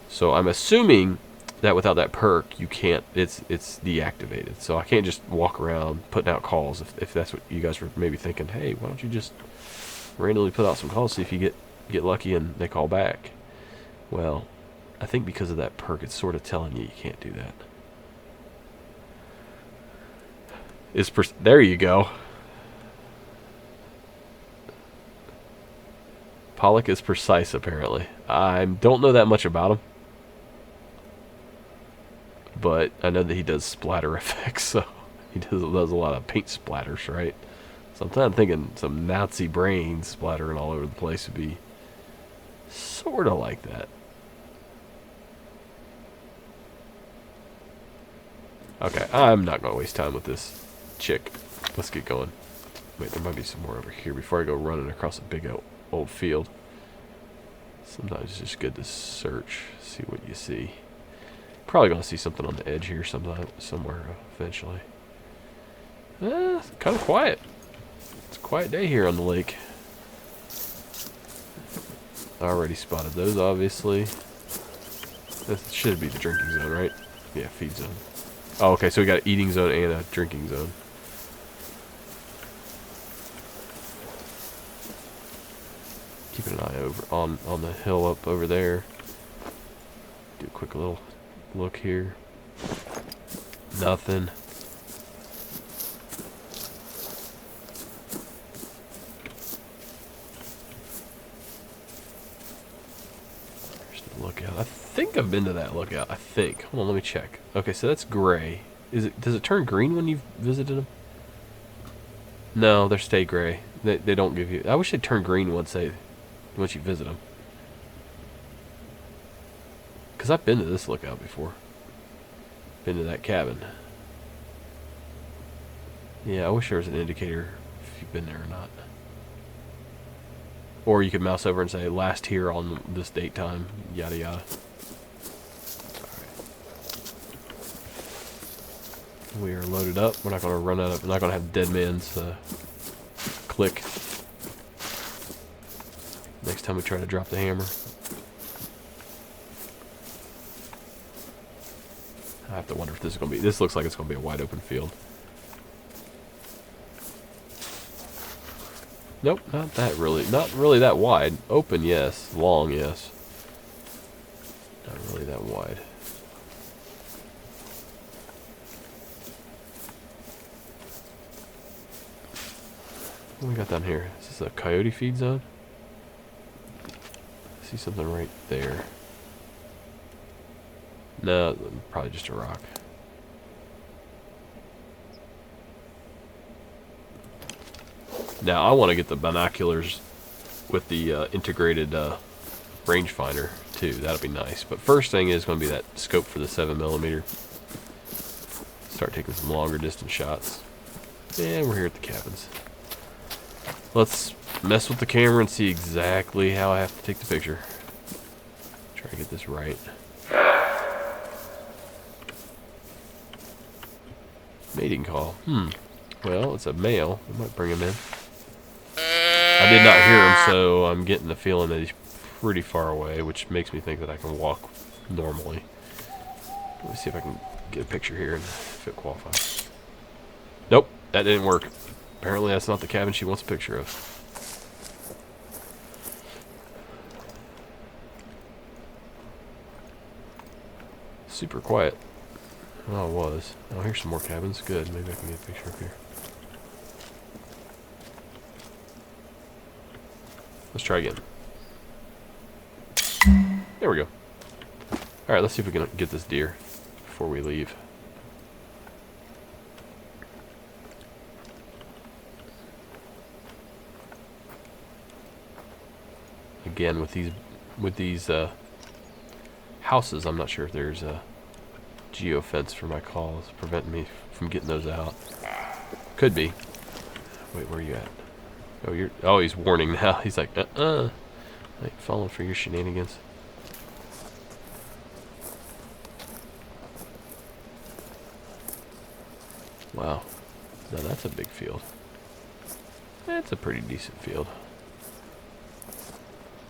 So I'm assuming that without that perk you can't, it's deactivated, so I can't just walk around putting out calls. If that's what you guys were maybe thinking, hey, why don't you just randomly put out some calls, see if you get lucky and they call back. Well, I think because of that perk it's sort of telling you can't do that. There you go. Pollock is precise apparently. I don't know that much about him, but I know that he does splatter effects, so he does a lot of paint splatters, right? So I'm thinking some Nazi brains splattering all over the place would be sort of like that. Okay, I'm not going to waste time with this chick. Let's get going. Wait, there might be some more over here before I go running across a big old field. Sometimes it's just good to search, see what you see. Probably going to see something on the edge here somewhere eventually. Kind of quiet. It's a quiet day here on the lake. I already spotted those, obviously. This should be the drinking zone, right? Yeah, feed zone. Oh, okay, so we got an eating zone and a drinking zone. Keeping an eye over on the hill up over there. quick little look here. Nothing. There's the lookout. I think I've been to that lookout. I think. Hold on, let me check. Okay, so that's gray. Does it turn green when you've visited them? No, they stay gray. They don't give you. I wish they'd turn green once you visit them. Because I've been to this lookout before. Been to that cabin. Yeah, I wish there was an indicator if you've been there or not. Or you could mouse over and say, last here on this date time, yada yada. Alright. We are loaded up. We're not going to run out of, we're not going to have dead man's click next time we try to drop the hammer. I have to wonder if this is going to be, this looks like it's going to be a wide open field. Nope, not really that wide. Open, yes. Long, yes. Not really that wide. What do we got down here? Is this a coyote feed zone? I see something right there. No, probably just a rock. Now, I want to get the binoculars with the integrated rangefinder, too. That'll be nice. But first thing is going to be that scope for the 7mm. Start taking some longer distance shots. And we're here at the cabins. Let's mess with the camera and see exactly how I have to take the picture. Try to get this right. Mating call. Well, it's a male. I might bring him in. I did not hear him, so I'm getting the feeling that he's pretty far away, which makes me think that I can walk normally. Let me see if I can get a picture here and if it qualifies. Nope, that didn't work. Apparently that's not the cabin she wants a picture of. Super quiet. Oh, it was. Oh, here's some more cabins. Good. Maybe I can get a picture up here. Let's try again. There we go. Alright, let's see if we can get this deer before we leave. Again, with these houses, I'm not sure if there's a geofence for my calls, preventing me from getting those out. Could be. Wait, where are you at? Oh, he's warning now. He's like, I ain't falling for your shenanigans. Wow. Now that's a big field. That's a pretty decent field.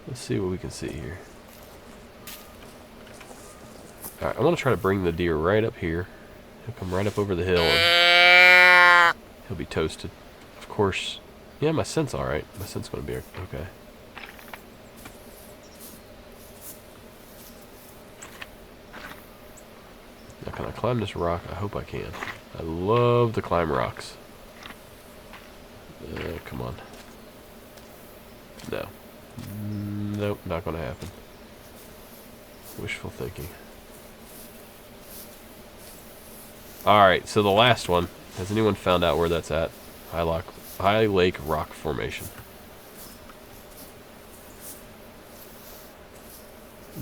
Let's see what we can see here. Alright, I want to try to bring the deer right up here. He'll come right up over the hill and he'll be toasted. Of course, yeah, my scent's alright. My scent's going to be okay. Now, can I climb this rock? I hope I can. I love to climb rocks. Come on. No. Nope, not going to happen. Wishful thinking. Alright, so the last one. Has anyone found out where that's at? High Lake Rock Formation.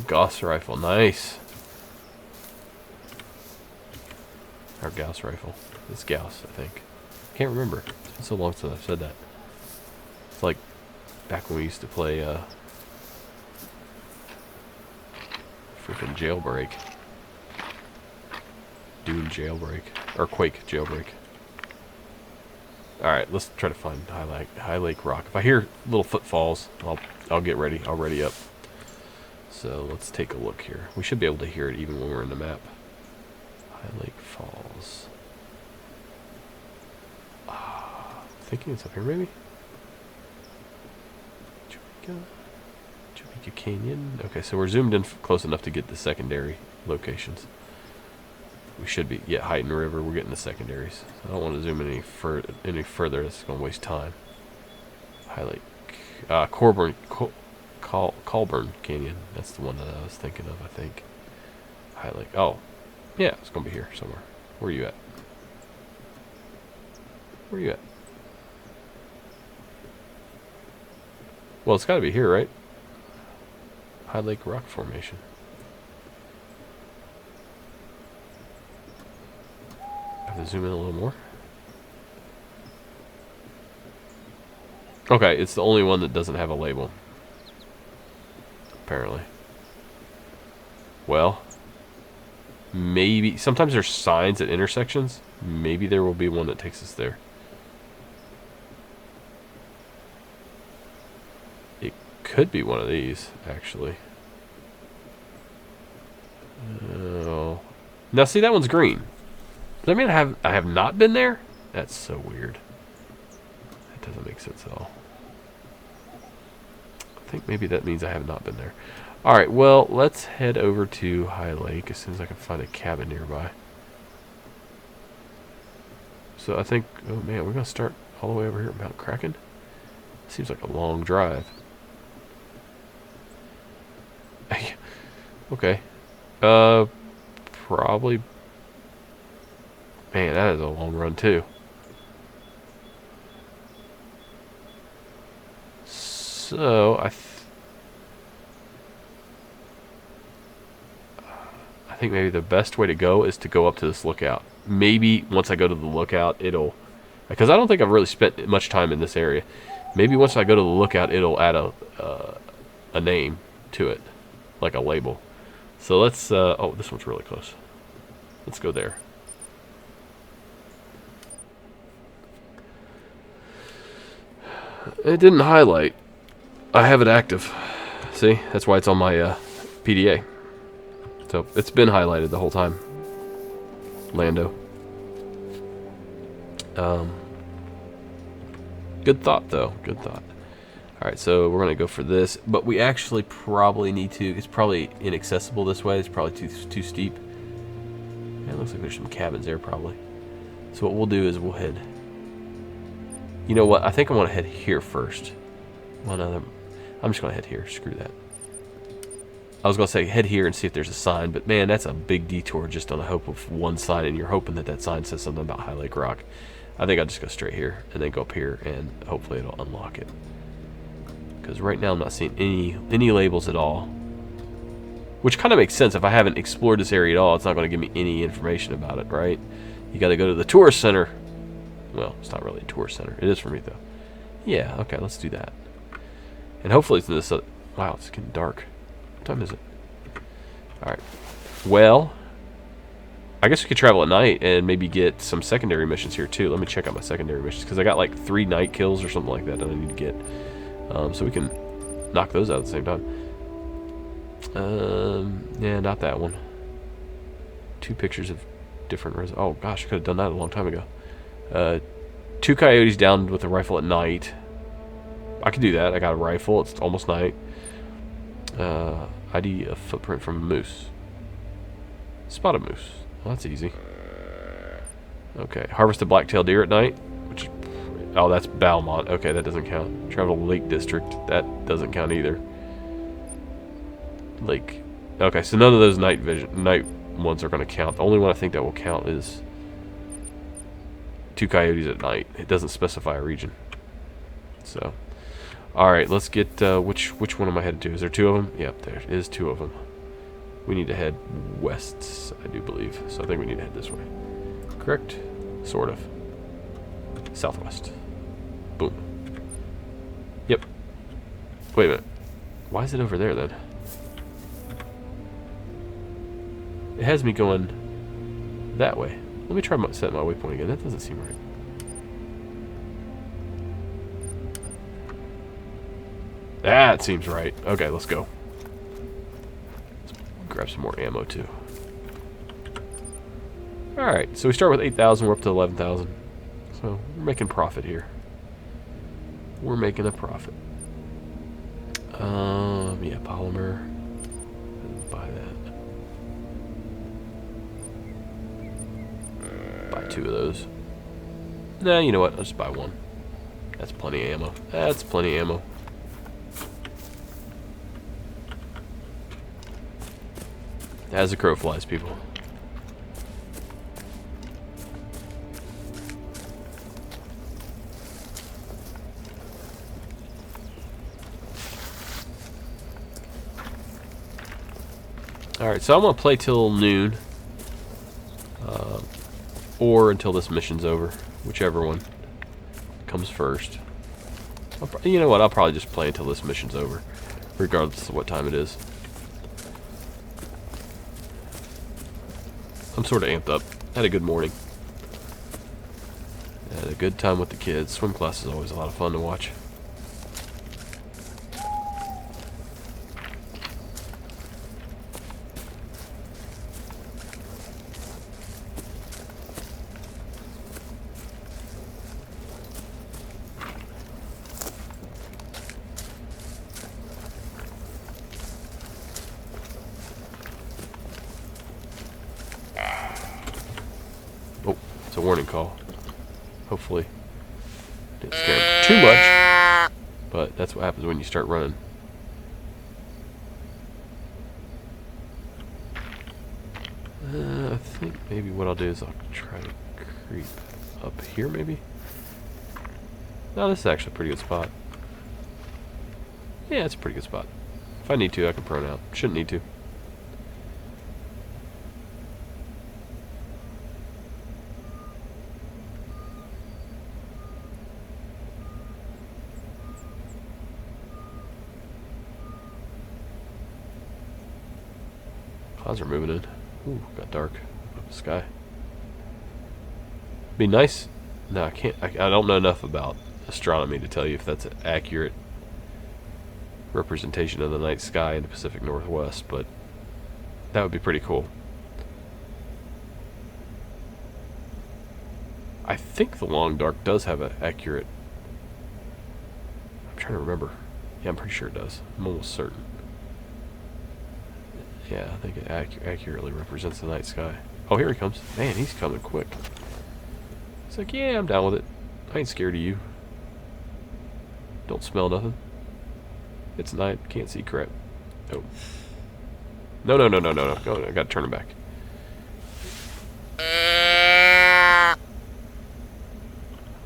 Gauss rifle, nice. Or Gauss rifle. It's Gauss, I think. Can't remember. It's been so long since I've said that. It's like back when we used to play freaking Jailbreak. Dune Jailbreak. Or Quake Jailbreak. Alright, let's try to find High Lake Rock. If I hear little footfalls, I'll get ready. I'll ready up. So let's take a look here. We should be able to hear it even when we're in the map. High Lake Falls. Thinking it's up here maybe? Thank you, Canyon. Okay, so we're zoomed in close enough to get the secondary locations. We should be. Yeah, Heighton River. We're getting the secondaries. I don't want to zoom in any further. That's going to waste time. High Lake. Colburn Canyon. That's the one that I was thinking of, I think. High Lake. Oh, yeah, it's going to be here somewhere. Where are you at? Where are you at? Well, it's got to be here, right? High Lake Rock Formation. I have to zoom in a little more. Okay, it's the only one that doesn't have a label. Apparently. Well, maybe. Sometimes there's signs at intersections. Maybe there will be one that takes us there. It could be one of these, actually. Oh. Now, see, that one's green. Does that mean I have not been there? That's so weird. That doesn't make sense at all. I think maybe that means I have not been there. Alright, well, let's head over to High Lake as soon as I can find a cabin nearby. So I think, oh man, we're going to start all the way over here at Mount Kraken? Seems like a long drive. Okay. Probably. Man, that is a long run too. So I think maybe the best way to go is to go up to this lookout. Maybe once I go to the lookout, it'll, because I don't think I've really spent much time in this area. Maybe once I go to the lookout, it'll add a name to it, like a label. So let's. Oh, this one's really close. Let's go there. It didn't highlight. I have it active. See, that's why it's on my PDA. So it's been highlighted the whole time. Lando. Good thought, though. Good thought. Alright, so we're going to go for this. But we actually probably need to... It's probably inaccessible this way. It's probably too steep. Yeah, it looks like there's some cabins there, probably. So what we'll do is we'll head... You know what? I think I want to head here first. One other... I'm just going to head here. Screw that. I was going to say head here and see if there's a sign. But, man, that's a big detour just on the hope of one sign. And you're hoping that that sign says something about High Lake Rock. I think I'll just go straight here and then go up here. And hopefully it'll unlock it. Because right now I'm not seeing any labels at all. Which kind of makes sense. If I haven't explored this area at all, it's not going to give me any information about it, right? You got to go to the tourist center. Well, it's not really a tourist center. It is for me, though. Yeah, okay, let's do that. And hopefully it's in this... wow, it's getting dark. What time is it? Alright. Well, I guess we could travel at night and maybe get some secondary missions here, too. Let me check out my secondary missions, because I got like 3 night kills or something like that I need to get. So we can knock those out at the same time. Yeah, not that one. 2 pictures of different... oh, gosh, I could have done that a long time ago. 2 coyotes downed with a rifle at night. I can do that. I got a rifle. It's almost night. ID a footprint from a moose. Spot a moose. Well, that's easy. Okay. Harvest a black-tailed deer at night. Which is... oh, that's Balmont. Okay, that doesn't count. Travel to Lake District. That doesn't count either. Lake. Okay, so none of those night ones are going to count. The only one I think that will count is 2 coyotes at night. It doesn't specify a region. So, all right, let's get which one am I headed to? Is there 2 of them? Yep, there is 2 of them. We need to head west, I do believe. So I think we need to head this way. Correct? Sort of. Southwest. Boom. Yep. Wait a minute. Why is it over there then? It has me going that way. Let me try setting my waypoint again. That doesn't seem right. That seems right. Okay, let's go. Let's grab some more ammo too. Alright, so we start with 8,000. We're up to 11,000. So we're making profit here. We're making a profit. Yeah, polymer. Buy that. Buy 2 of those. Nah, you know what? I'll just buy 1. That's plenty of ammo. That's plenty of ammo. As the crow flies, people. Alright, so I'm going to play till noon. Or until this mission's over. Whichever one comes first. You know what? I'll probably just play until this mission's over. Regardless of what time it is. I'm sort of amped up. Had a good morning. Had a good time with the kids. Swim class is always a lot of fun to watch. Oh, it's a warning call. Hopefully didn't scare him too much, but that's what happens when you start running. I think maybe what I'll do is I'll try to creep up here maybe. No, this is actually a pretty good spot. Yeah, it's a pretty good spot. If I need to, I can prone out. Shouldn't need to. Clouds are moving in. Ooh, got dark. Up the sky. Be nice. No, I can't. I don't know enough about astronomy to tell you if that's an accurate representation of the night sky in the Pacific Northwest, but that would be pretty cool. I think the long dark does have an accurate. I'm trying to remember. Yeah, I'm pretty sure it does. I'm almost certain. Yeah, I think it accurately represents the night sky. Oh, here he comes. Man, he's coming quick. He's like, yeah, I'm down with it. I ain't scared of you. Don't smell nothing. It's night. Can't see crap. Oh. No. Go, I gotta turn him back.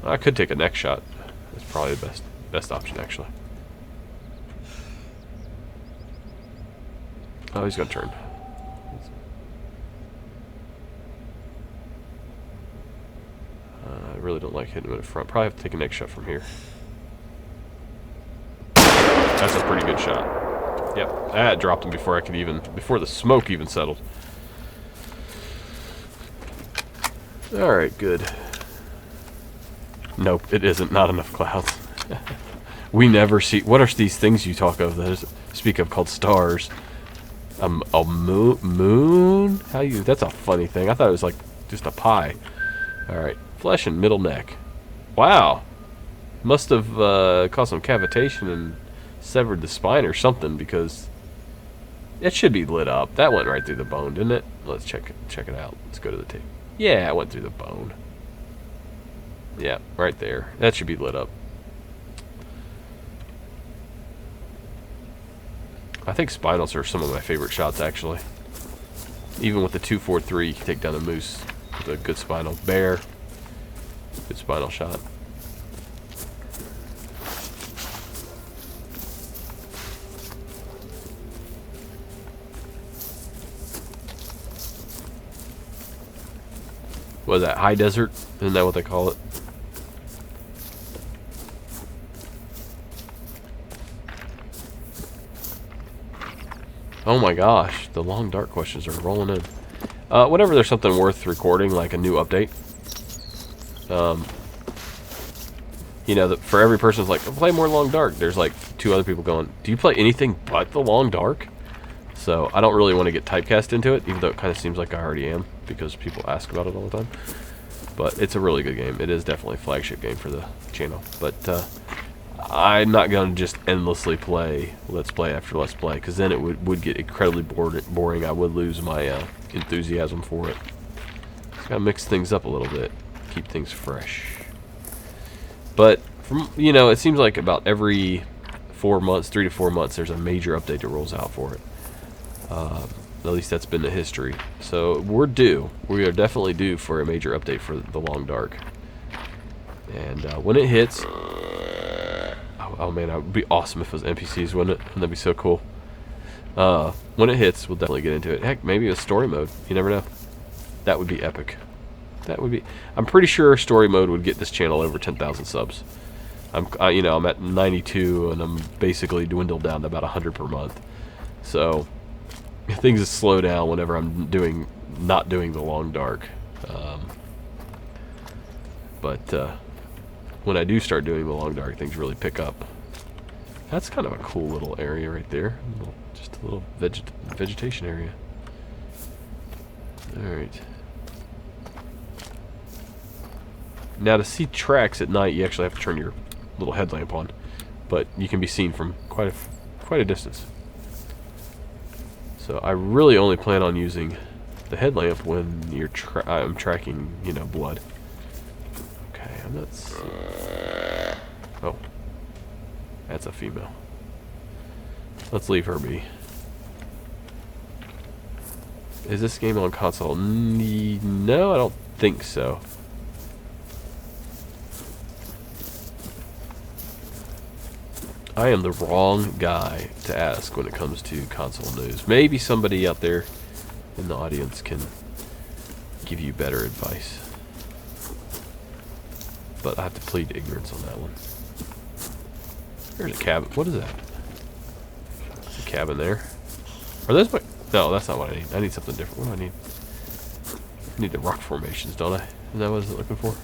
I could take a neck shot. That's probably the best option, actually. Oh, he's gonna turn. I really don't like hitting him in the front. Probably have to take a neck shot from here. That's a pretty good shot. Yep, that dropped him before before the smoke even settled. Alright, good. Nope, it isn't. Not enough clouds. We never see... What are these things you speak of called stars? A moon? That's a funny thing. I thought it was like just a pie. Alright, flesh and middle neck. Wow. Must have caused some cavitation and severed the spine or something, because it should be lit up. That went right through the bone, didn't it? Let's check it out. Let's go to the tape. Yeah, it went through the bone. Yeah, right there. That should be lit up. I think spinals are some of my favorite shots, actually. Even with the 243, you can take down a moose with a good spinal. Bear, good spinal shot. What is that, high desert? Isn't that what they call it? Oh my gosh, the long dark questions are rolling in. Whenever there's something worth recording, like a new update, you know, for every person's like, play more long dark, there's like 2 other people going, do you play anything but the long dark? So I don't really want to get typecast into it, even though it kind of seems like I already am, because people ask about it all the time. But it's a really good game. It is definitely a flagship game for the channel. But I'm not going to just endlessly play Let's Play after Let's Play, because then it would get incredibly boring. I would lose my enthusiasm for it. Got to mix things up a little bit, keep things fresh. But, it seems like about every 4 months, 3 to 4 months, there's a major update that rolls out for it. At least that's been the history. So we're due. We are definitely due for a major update for the Long Dark. And when it hits, oh man, it would be awesome if it was NPCs, wouldn't it? Wouldn't that be so cool? When it hits, we'll definitely get into it. Heck, maybe a story mode. You never know. That would be epic. That would be. I'm pretty sure story mode would get this channel over 10,000 subs. I'm at 92, and I'm basically dwindled down to about 100 per month. So things slow down whenever I'm not doing the Long Dark. But when I do start doing the Long Dark, things really pick up. That's kind of a cool little area right there. Just a little vegetation area. Alright. Now to see tracks at night, you actually have to turn your little headlamp on. But you can be seen from quite a distance. So I really only plan on using the headlamp when I'm tracking, blood. Okay, I'm not seeing... Oh. That's a female. Let's leave her be. Is this game on console? No, I don't think so. I am the wrong guy to ask when it comes to console news. Maybe somebody out there in the audience can give you better advice. But I have to plead ignorance on that one. There's a cabin. What is that? There's a cabin there. Are those my... No, that's not what I need. I need something different. What do I need? I need the rock formations, don't I? Is that what I was looking for?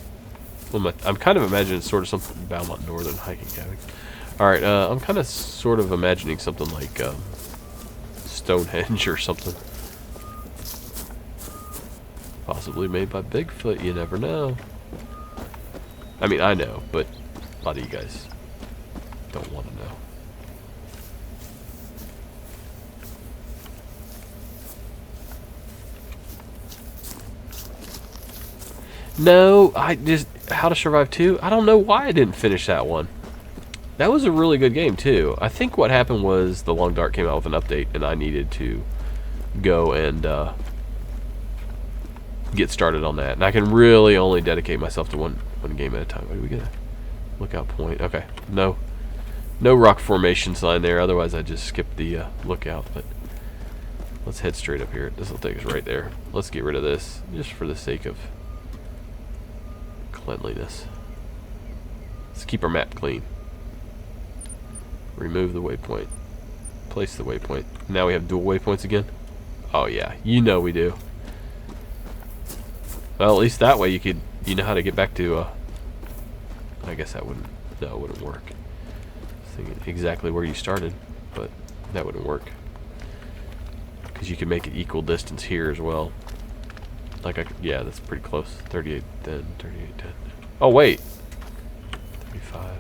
Well, I'm kind of imagining sort of something Valmont Northern hiking cabin. Alright, I'm kind of sort of imagining something like Stonehenge or something. Possibly made by Bigfoot, you never know. I mean, I know, but a lot of you guys don't want to know. No, How to Survive 2? I don't know why I didn't finish that one. That was a really good game, too. I think what happened was the Long Dark came out with an update, and I needed to go and get started on that. And I can really only dedicate myself to one game at a time. What do we get? Lookout point. Okay. No rock formation sign there. Otherwise, I just skip the lookout. But let's head straight up here. This will take us right there. Let's get rid of this, just for the sake of cleanliness. Let's keep our map clean. Remove the waypoint. Place the waypoint. Now we have dual waypoints again? Oh yeah, we do. Well, at least that way you know how to get back to, I guess that wouldn't, no, it wouldn't work. I was thinking exactly where you started, but that wouldn't work. Because you can make it equal distance here as well. Yeah, that's pretty close. 38, 10, 38, 10. Oh, wait. 35.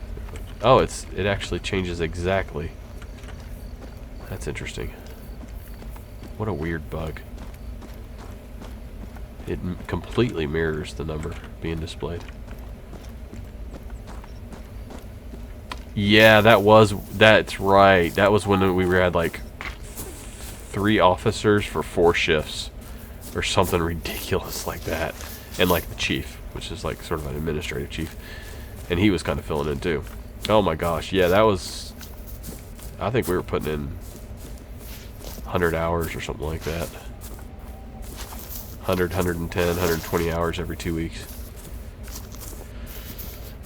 Oh, it actually changes exactly. That's interesting. What a weird bug. It completely mirrors the number being displayed. Yeah, that's right. That was when we had like 3 officers for 4 shifts or something ridiculous like that. And like the chief, which is like sort of an administrative chief. And he was kind of filling in too. Oh my gosh, yeah, that was... I think we were putting in 100 hours or something like that. 100, 110, 120 hours every 2 weeks.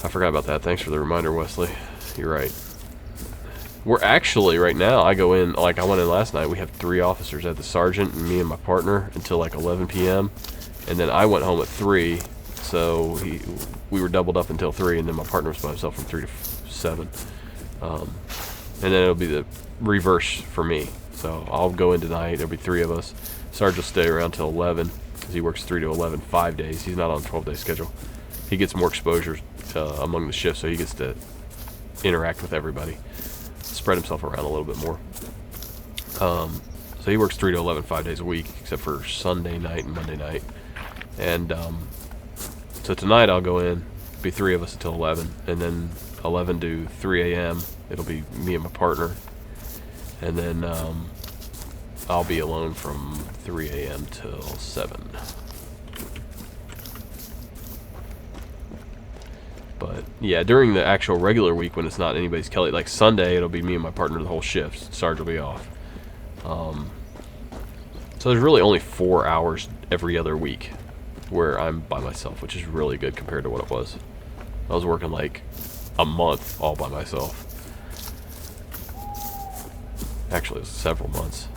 I forgot about that. Thanks for the reminder, Wesley. You're right. We're actually, right now, I go in, like I went in last night, we have 3 officers. I had the sergeant and me and my partner until like 11 p.m. And then I went home at 3, so we were doubled up until 3, and then my partner was by himself from 3 to 7. And then it'll be the reverse for me. So I'll go in tonight, there'll be 3 of us. Sarge will stay around till 11, because he works 3 to 11, 5 days. He's not on a 12-day schedule. He gets more exposure among the shifts, so he gets to interact with everybody, spread himself around a little bit more. So he works 3 to 11, 5 days a week, except for Sunday night and Monday night. And so tonight I'll go in, be 3 of us until 11, and then 11 to 3 a.m. it'll be me and my partner, and then I'll be alone from 3 a.m. till 7. But yeah, during the actual regular week when it's not anybody's Kelly, like Sunday, it'll be me and my partner the whole shift. Sarge will be off. So there's really only 4 hours every other week where I'm by myself, which is really good compared to what it was. I was working like a month all by myself. Actually, it was several months.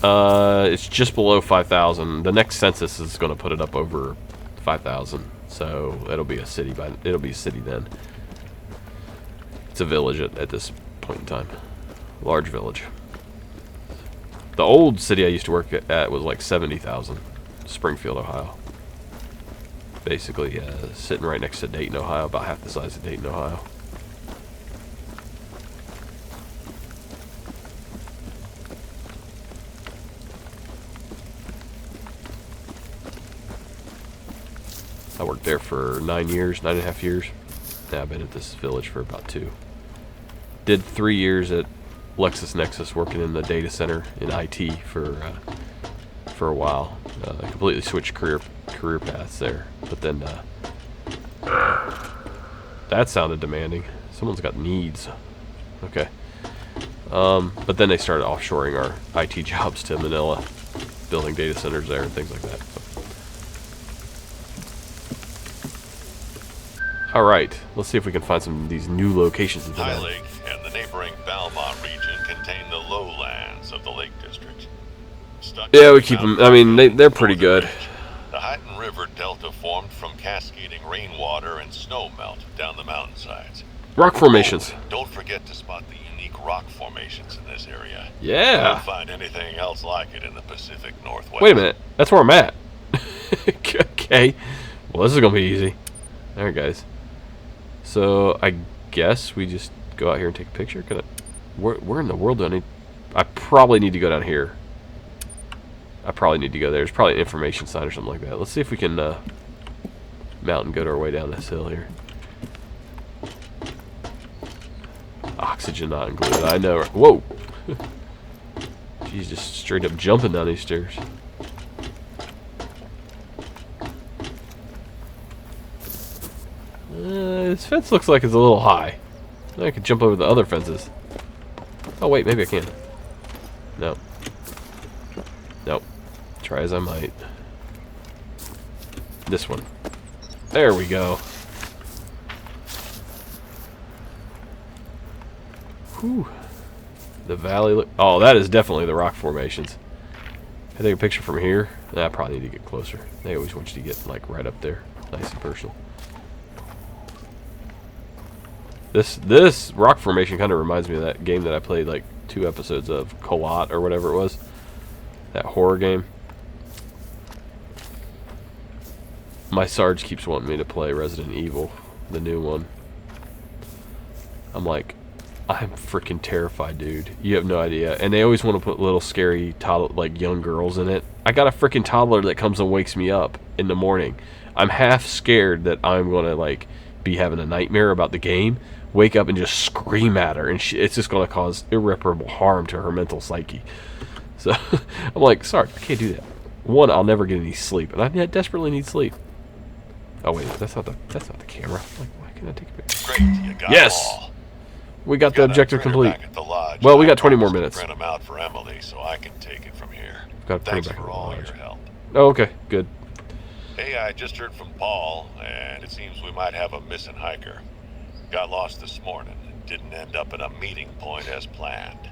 It's just below 5,000. The next census is going to put it up over 5,000. So it'll be a city then. It's a village at this point in time. Large village. The old city I used to work at was like 70,000. Springfield, Ohio. Basically, sitting right next to Dayton, Ohio, about half the size of Dayton, Ohio. I worked there for 9 years, 9.5 years. Yeah, I've been at this village for about 2. Did 3 years at LexisNexis working in the data center in IT for a while. I completely switched career paths there, but then that sounded demanding. Someone's got needs. Okay. But then they started offshoring our IT jobs to Manila, building data centers there and things like that. All right, let's see if we can find some of these new locations. High Lake and the neighboring Valmont region contain the lowlands of the Lake District. Yeah, we keep them. I mean, they're pretty good. The Hyton River Delta formed from cascading rainwater and snow melt down the mountainsides. Rock formations. Don't forget to spot the unique rock formations in this area. Yeah. You won't find anything else like it in the Pacific Northwest. Wait a minute. That's where I'm at. Okay. Well, this is going to be easy. All right, guys. So, I guess we just go out here and take a picture. Where in the world do I need... I probably need to go down here. I probably need to go there. There's probably an information sign or something like that. Let's see if we can mount and go our way down this hill here. Oxygen not included. I know. Whoa! She's just straight up jumping down these stairs. This fence looks like it's a little high. I could jump over the other fences. Oh wait, maybe I can. No. Nope. Try as I might. This one. There we go. Whew. The valley look. Oh, that is definitely the rock formations. Can I take a picture from here? Nah, I probably need to get closer. They always want you to get like right up there, nice and personal. This rock formation kind of reminds me of that game that I played like 2 episodes of, Coyote or whatever it was. That horror game. My Sarge keeps wanting me to play Resident Evil, the new one. I'm like, I'm freaking terrified, dude. You have no idea. And they always want to put little scary toddler, like young girls in it. I got a freaking toddler that comes and wakes me up in the morning. I'm half scared that I'm going to like be having a nightmare about the game, wake up and just scream at her, and it's just going to cause irreparable harm to her mental psyche. So I'm like, sorry, I can't do that. One, I'll never get any sleep, and I desperately need sleep. Oh wait, that's not the camera. Like, why can't I take a picture? Great, you got yes, them all. we got the objective complete. Back at the lodge. Well, we got 20 more minutes. Print them out for Emily, so I can take it from here. Got to print Thanks it back for at the all lodge. your help. Oh, okay, good. Hey, I just heard from Paul, and it seems we might have a missing hiker. Got lost this morning and didn't end up at a meeting point as planned.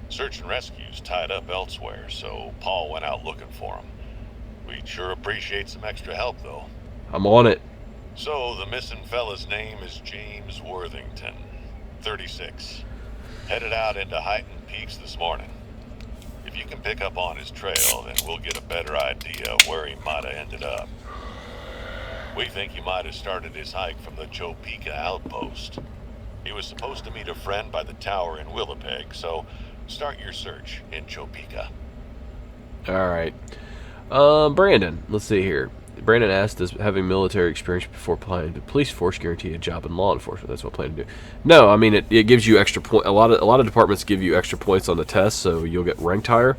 Search and rescue's tied up elsewhere, so Paul went out looking for him. We'd sure appreciate some extra help, though. I'm on it. So, the missing fella's name is James Worthington, 36. Headed out into Hyton Peaks this morning. If you can pick up on his trail, then we'll get a better idea of where he might have ended up. We think he might have started his hike from the Chopeka outpost. He was supposed to meet a friend by the tower in Willowpeg, so start your search in Chopeka. Alright. Brandon, let's see here. Brandon asked, does having military experience before applying to police force guarantee a job in law enforcement? That's what I plan to do. No, I mean, it gives you extra point. A lot of departments give you extra points on the test, so you'll get ranked higher.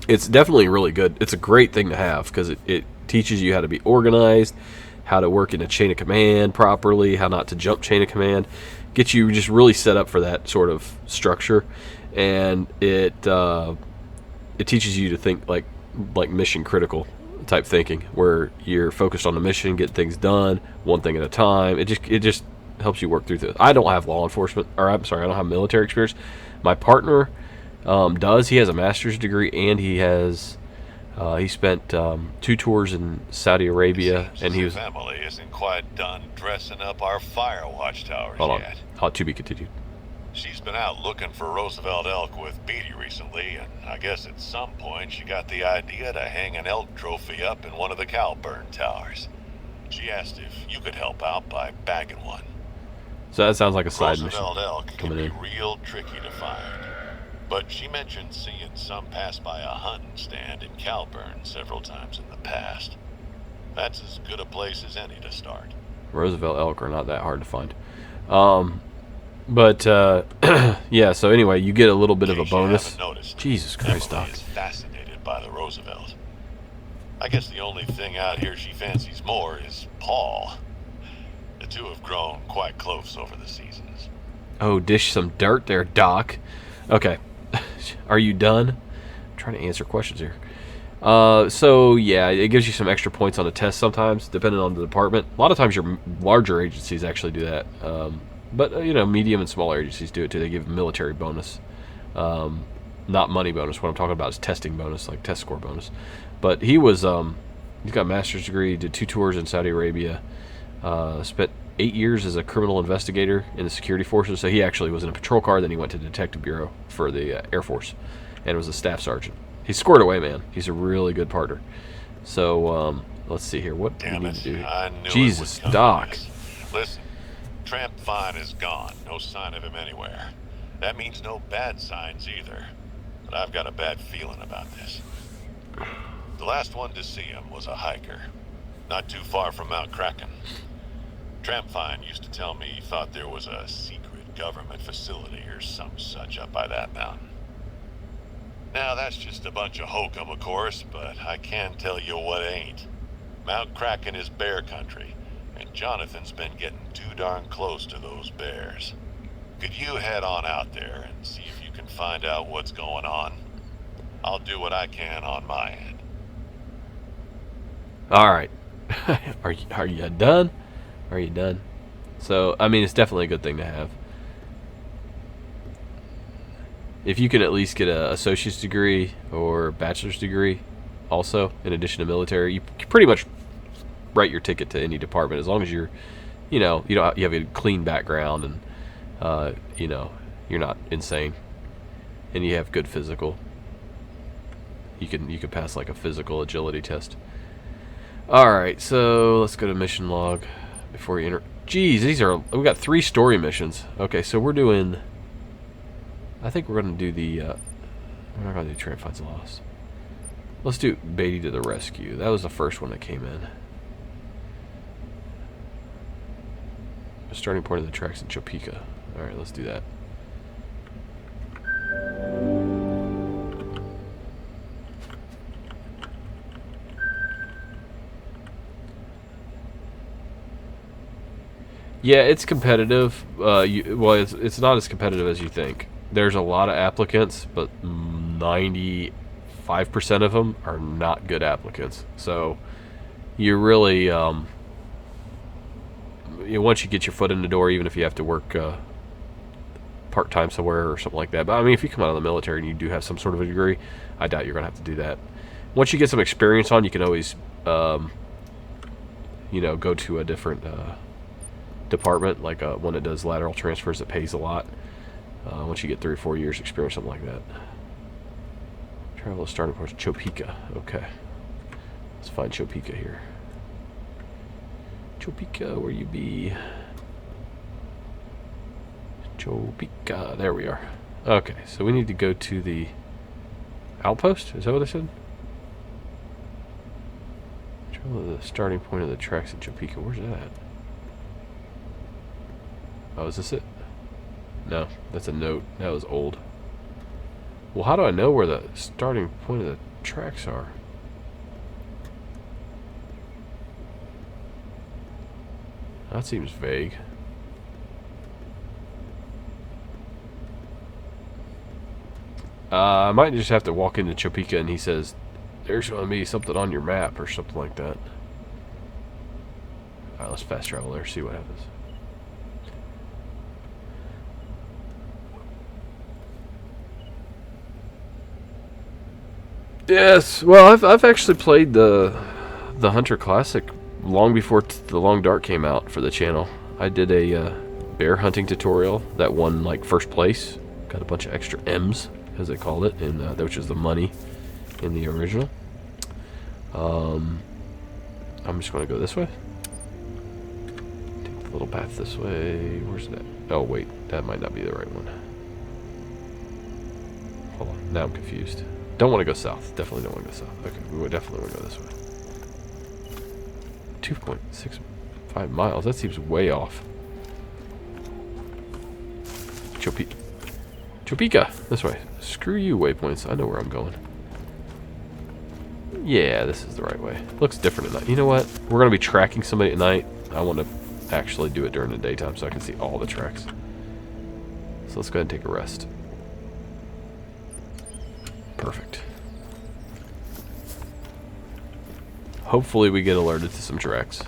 It's definitely really good. It's a great thing to have because it teaches you how to be organized, how to work in a chain of command properly, how not to jump chain of command. Gets you just really set up for that sort of structure, and it teaches you to think like mission critical type thinking, where you're focused on the mission, get things done, one thing at a time. It just helps you work through this. I don't have law enforcement, or I'm sorry, I don't have military experience. My partner does. He has a master's degree, and he spent 2 tours in Saudi Arabia, and he was. Family isn't quite done dressing up our fire watchtowers yet. To be continued. She's been out looking for Roosevelt elk with Beatty recently, and I guess at some point she got the idea to hang an elk trophy up in one of the Cowburn towers. She asked if you could help out by bagging one. So that sounds like a side Roosevelt mission elk can be real tricky to find, but she mentioned seeing some pass by a hunting stand in Cowburn several times in the past. That's as good a place as any to start. Roosevelt elk are not that hard to find. But yeah, so anyway, you get a little bit of a bonus. Jesus Christ, Doc. Is fascinated by the Roosevelt. I guess the only thing out here she fancies more is Paul. The two have grown quite close over the seasons. Oh, dish some dirt there, Doc. Okay. Are you done? I'm trying to answer questions here. So yeah, it gives you some extra points on the test sometimes, depending on the department. A lot of times your larger agencies actually do that. But medium and smaller agencies do it too. They give military bonus, not money bonus. What I'm talking about is testing bonus, like test score bonus. But he's got a master's degree, did 2 tours in Saudi Arabia, spent 8 years as a criminal investigator in the security forces. So he actually was in a patrol car. Then he went to the detective bureau for the Air Force, and was a staff sergeant. He scored away, man. He's a really good partner. So let's see here. What do we need to do? Jesus, Doc. Listen. Tramp Fine is gone. No sign of him anywhere. That means no bad signs either. But I've got a bad feeling about this. The last one to see him was a hiker, not too far from Mount Kraken. Tramp Fine used to tell me he thought there was a secret government facility or some such up by that mountain. Now that's just a bunch of hokum, of course, but I can tell you what ain't. Mount Kraken is bear country. And Jonathan's been getting too darn close to those bears. Could you head on out there and see if you can find out what's going on? I'll do what I can on my end. All right. Are you done? Are you done? So, I mean, it's definitely a good thing to have. If you can at least get an associate's degree or bachelor's degree also, in addition to military, you pretty much write your ticket to any department as long as you're, you have a clean background and, you're not insane, and you have good physical. You can pass like a physical agility test. All right, so let's go to mission log before you enter. Geez, we got 3 story missions. Okay, so we're doing. I think we're gonna do the. We're not gonna do Tramp Finds Lost. Let's do Beatty to the rescue. That was the first one that came in. The starting point of the tracks in Chopeka. Alright, let's do that. Yeah, it's competitive. It's not as competitive as you think. There's a lot of applicants, but 95% of them are not good applicants. So you really, once you get your foot in the door, even if you have to work part-time somewhere or something like that. But I mean, if you come out of the military and you do have some sort of a degree, I doubt you're going to have to do that. Once you get some experience on, you can always, go to a different department, like one that does lateral transfers that pays a lot. Once you get 3 or 4 years experience, something like that. Travel to starting point, Chopeka. Okay. Let's find Chopeka here. Chopika, where you be? Chopika, there we are. Okay, so we need to go to the outpost? Is that what I said? Travel to the starting point of the tracks in Chopika. Where's that at? Oh, is this it? No, that's a note. That was old. Well, how do I know where the starting point of the tracks are? That seems vague. I might just have to walk into Chopika and he says, there's going to be something on your map or something like that. Alright, let's fast travel there, see what happens. Yes, well, I've actually played the Hunter Classic long before the Long Dark came out for the channel. I did a bear hunting tutorial that won like first place. Got a bunch of extra M's, as they called it, which is the money in the original. I'm just going to go this way. Take the little path this way. Where's that? Oh wait, that might not be the right one. Hold on, now I'm confused. Don't want to go south. Definitely don't want to go south. Okay, we would definitely want to go this way. 2.65 miles. That seems way off. Chopika. This way. Screw you, waypoints. I know where I'm going. Yeah, this is the right way. Looks different at night. You know what? We're going to be tracking somebody at night. I want to actually do it during the daytime so I can see all the tracks. So let's go ahead and take a rest. Perfect. Hopefully we get alerted to some tracks.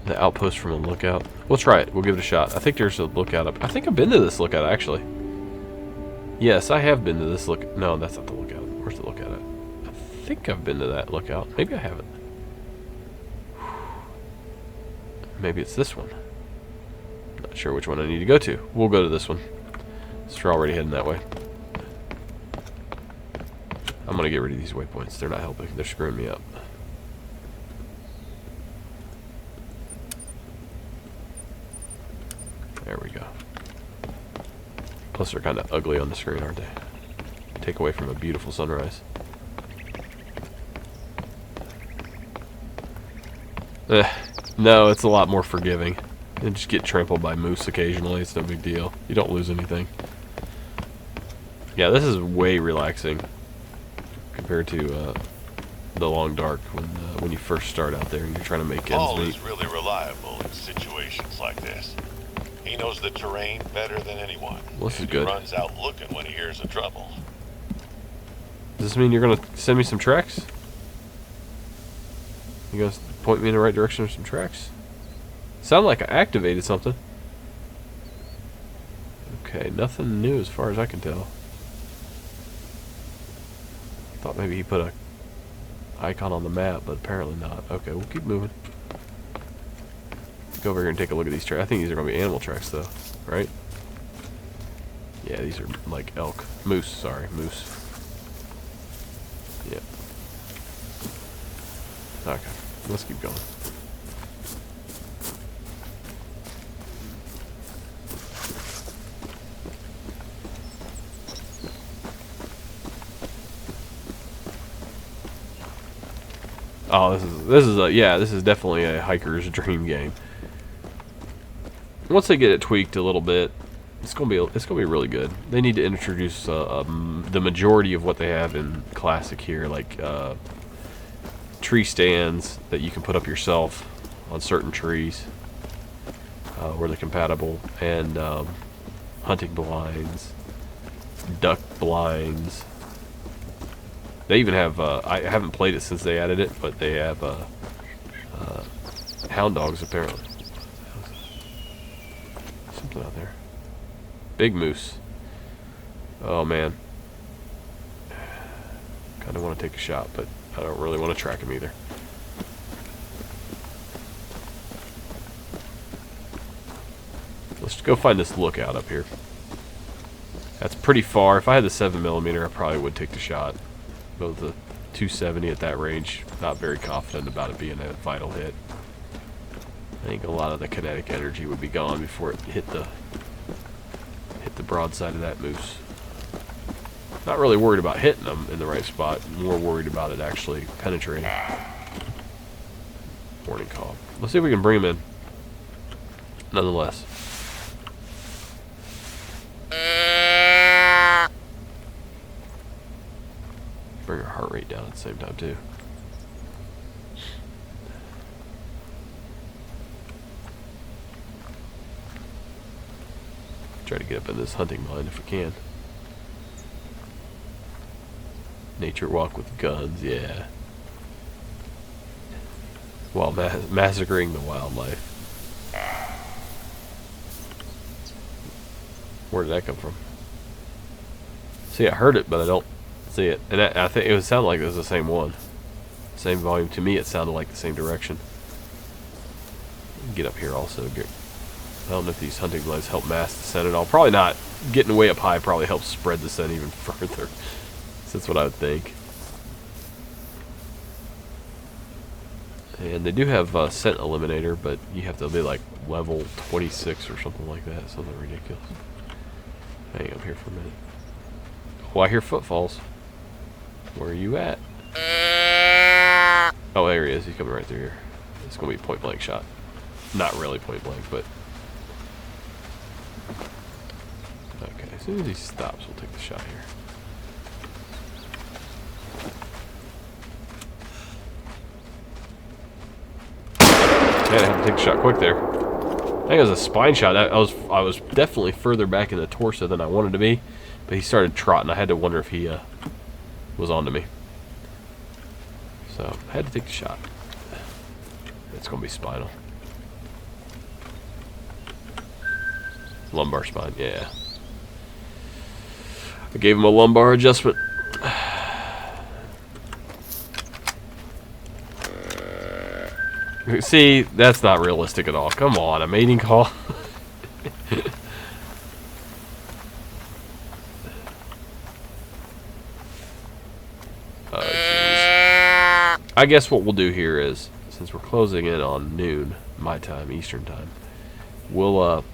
The outpost from a lookout. We'll try it. We'll give it a shot. I think there's a lookout up. I think I've been to this lookout, actually. Yes, I have been to this look. No, that's not the lookout. Where's the lookout at? I think I've been to that lookout. Maybe I haven't. Maybe it's this one. Not sure which one I need to go to. We'll go to this one. So we're already heading that way. I'm going to get rid of these waypoints. They're not helping. They're screwing me up. There we go. Plus they're kind of ugly on the screen, aren't they? Take away from a beautiful sunrise. No, it's a lot more forgiving. You just get trampled by moose occasionally. It's no big deal. You don't lose anything. Yeah, this is way relaxing compared to the Long Dark when you first start out there and you're trying to make ends Paul meet. is really reliable in situations like this. He knows the terrain better than anyone. Well, this is and good. He runs out looking when he hears of trouble. Does this mean you're going to send me some tracks? You going to point me in the right direction of some tracks? Sound like I activated something. Okay, nothing new as far as I can tell. Thought maybe he put a icon on the map, but apparently not. Okay, we'll keep moving. Go over here and take a look at these tracks. I think these are going to be animal tracks, though, right? Yeah, these are like elk. Moose, sorry, moose. Yeah. Okay, let's keep going. Oh, this is definitely a hiker's dream game. Once they get it tweaked a little bit, it's gonna be really good. They need to introduce the majority of what they have in Classic here, like tree stands that you can put up yourself on certain trees where they're compatible, and hunting blinds, duck blinds. They even have, I haven't played it since they added it, but they have hound dogs apparently. Something out there. Big moose. Oh man. Kind of want to take a shot, but I don't really want to track him either. Let's go find this lookout up here. That's pretty far. If I had the 7mm, I probably would take the shot. Go with the 270 at that range. Not very confident about it being a vital hit. I think a lot of the kinetic energy would be gone before it hit the broadside of that moose. Not really worried about hitting them in the right spot. More worried about it actually penetrating. Warning call. Let's see if we can bring him in. Nonetheless. Bring our heart rate down at the same time too. Try to get up in this hunting blind if we can. Nature walk with guns, yeah. While massacring the wildlife. Where did that come from? See, I heard it, but I don't see it. And I think it would sound like it was the same one. Same volume. To me, it sounded like the same direction. Get up here also. I don't know if these hunting blinds help mask the scent at all. Probably not. Getting way up high probably helps spread the scent even further. So that's what I would think. And they do have scent eliminator, but you have to be like level 26 or something like that. Something ridiculous. Hang up here for a minute. Oh, I hear footfalls. Where are you at? Oh, there he is. He's coming right through here. It's going to be a point blank shot. Not really point blank, but... Okay, as soon as he stops, we'll take the shot here. Man, I had to take the shot quick there. I think it was a spine shot. I was definitely further back in the torso than I wanted to be, but he started trotting. I had to wonder if he was onto me. So I had to take the shot. It's gonna be spinal. Lumbar spine, yeah. I gave him a lumbar adjustment. See, that's not realistic at all. Come on, a mating call. Oh, jeez. I guess what we'll do here is, since we're closing in on noon, my time, Eastern time, we'll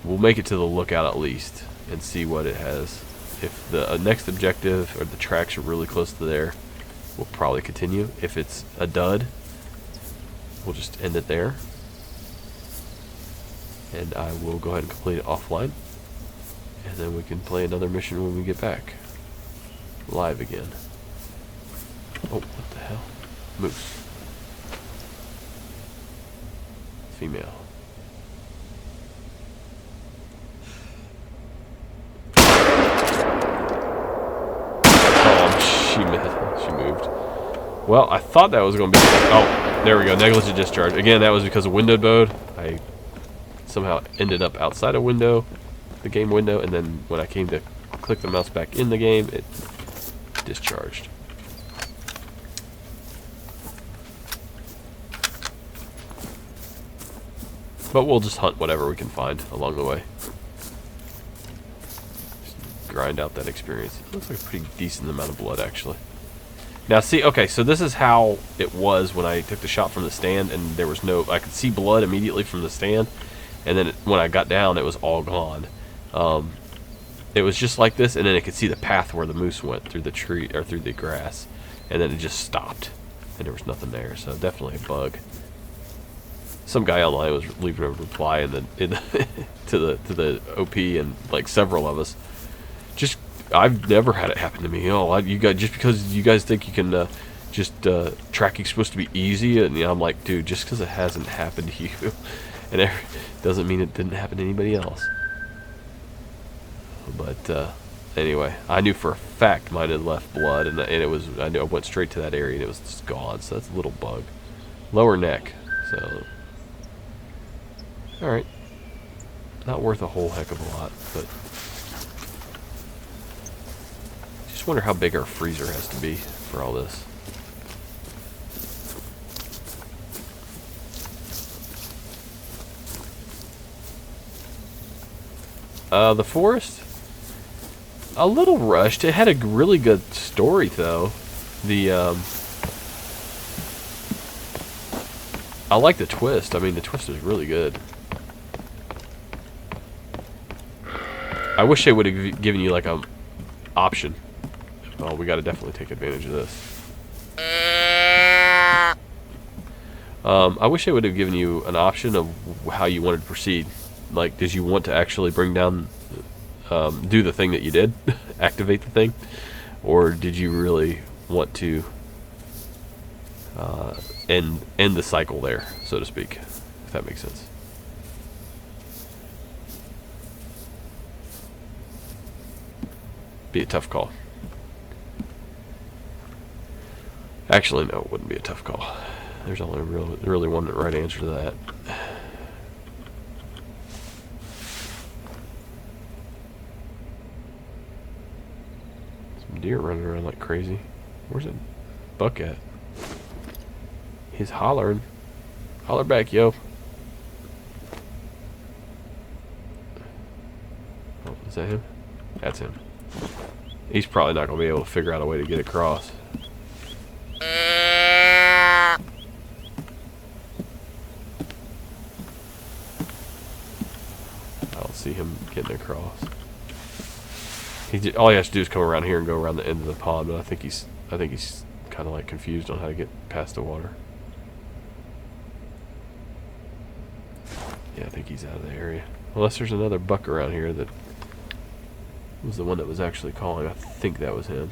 make it to the lookout at least and see what it has. If the next objective or the tracks are really close to there, we'll probably continue. If it's a dud, we'll just end it there. And I will go ahead and complete it offline. And then we can play another mission when we get back. Live again. Oh, what the hell? Moose. Female. Oh, she moved. Well, I thought that was going to be... Oh, there we go. Negligent discharge. Again, that was because of windowed mode. I somehow ended up outside a window, the game window, and then when I came to click the mouse back in the game, it discharged. But we'll just hunt whatever we can find along the way. Just grind out that experience. It looks like a pretty decent amount of blood, actually. Now, see, okay, so this is how it was when I took the shot from the stand, and there was no... I could see blood immediately from the stand, and then when I got down, it was all gone. It was just like this, and then I could see the path where the moose went through the tree, or through the grass, and then it just stopped, and there was nothing there, so definitely a bug. Some guy online was leaving a reply in the to the OP, and like several of us. Just I've never had it happen to me. Oh, you guys, just because you guys think you can tracking's supposed to be easy, and I'm like, dude, just because it hasn't happened to you, and it doesn't mean it didn't happen to anybody else. But anyway, I knew for a fact mine had left blood, and it was I knew I went straight to that area, and it was just gone. So that's a little bug, lower neck. So. Alright. Not worth a whole heck of a lot, but... Just wonder how big our freezer has to be for all this. The forest? A little rushed. It had a really good story, though. The I like the twist. I mean, the twist is really good. I wish they would have given you like a option. Oh, we got to definitely take advantage of this. I wish they would have given you an option of how you wanted to proceed. Like, did you want to actually bring down, do the thing that you did, activate the thing, or did you really want to end the cycle there, so to speak, if that makes sense. Be a tough call. Actually, no, it wouldn't be a tough call. There's only really one right answer to that. Some deer running around like crazy. Where's that buck at? He's hollering. Holler back, yo. Oh, is that him? That's him. He's probably not going to be able to figure out a way to get across. See him getting across. All he has to do is come around here and go around the end of the pond. But I think he's kind of like confused on how to get past the water. Yeah, I think he's out of the area. Unless there's another buck around here that was the one that was actually calling. I think that was him.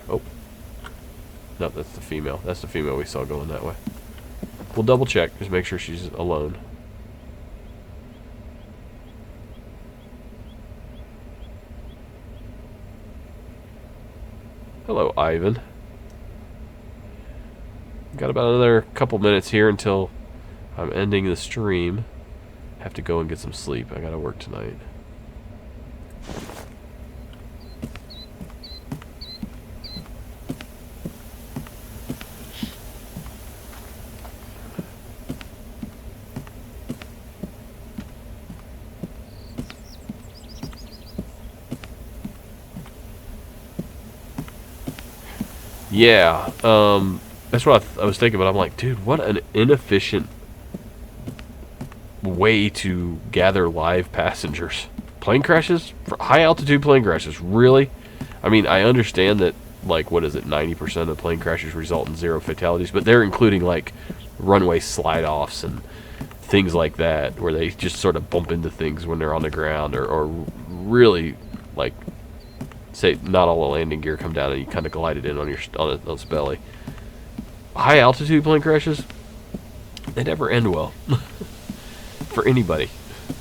Oh, no, that's the female. That's the female we saw going that way. We'll double check. Just make sure she's alone. Hello, Ivan. Got about another couple minutes here until I'm ending the stream. Have to go and get some sleep. I gotta work tonight. Yeah, that's what I was thinking, but I'm like, dude, what an inefficient way to gather live passengers. Plane crashes? High altitude plane crashes, really? I mean, I understand that, like, what is it, 90% of plane crashes result in 0 fatalities, but they're including, like, runway slide-offs and things like that, where they just sort of bump into things when they're on the ground, or really, like, say not all the landing gear come down and you kind of glide it in on its belly. High altitude plane crashes, they never end well for anybody.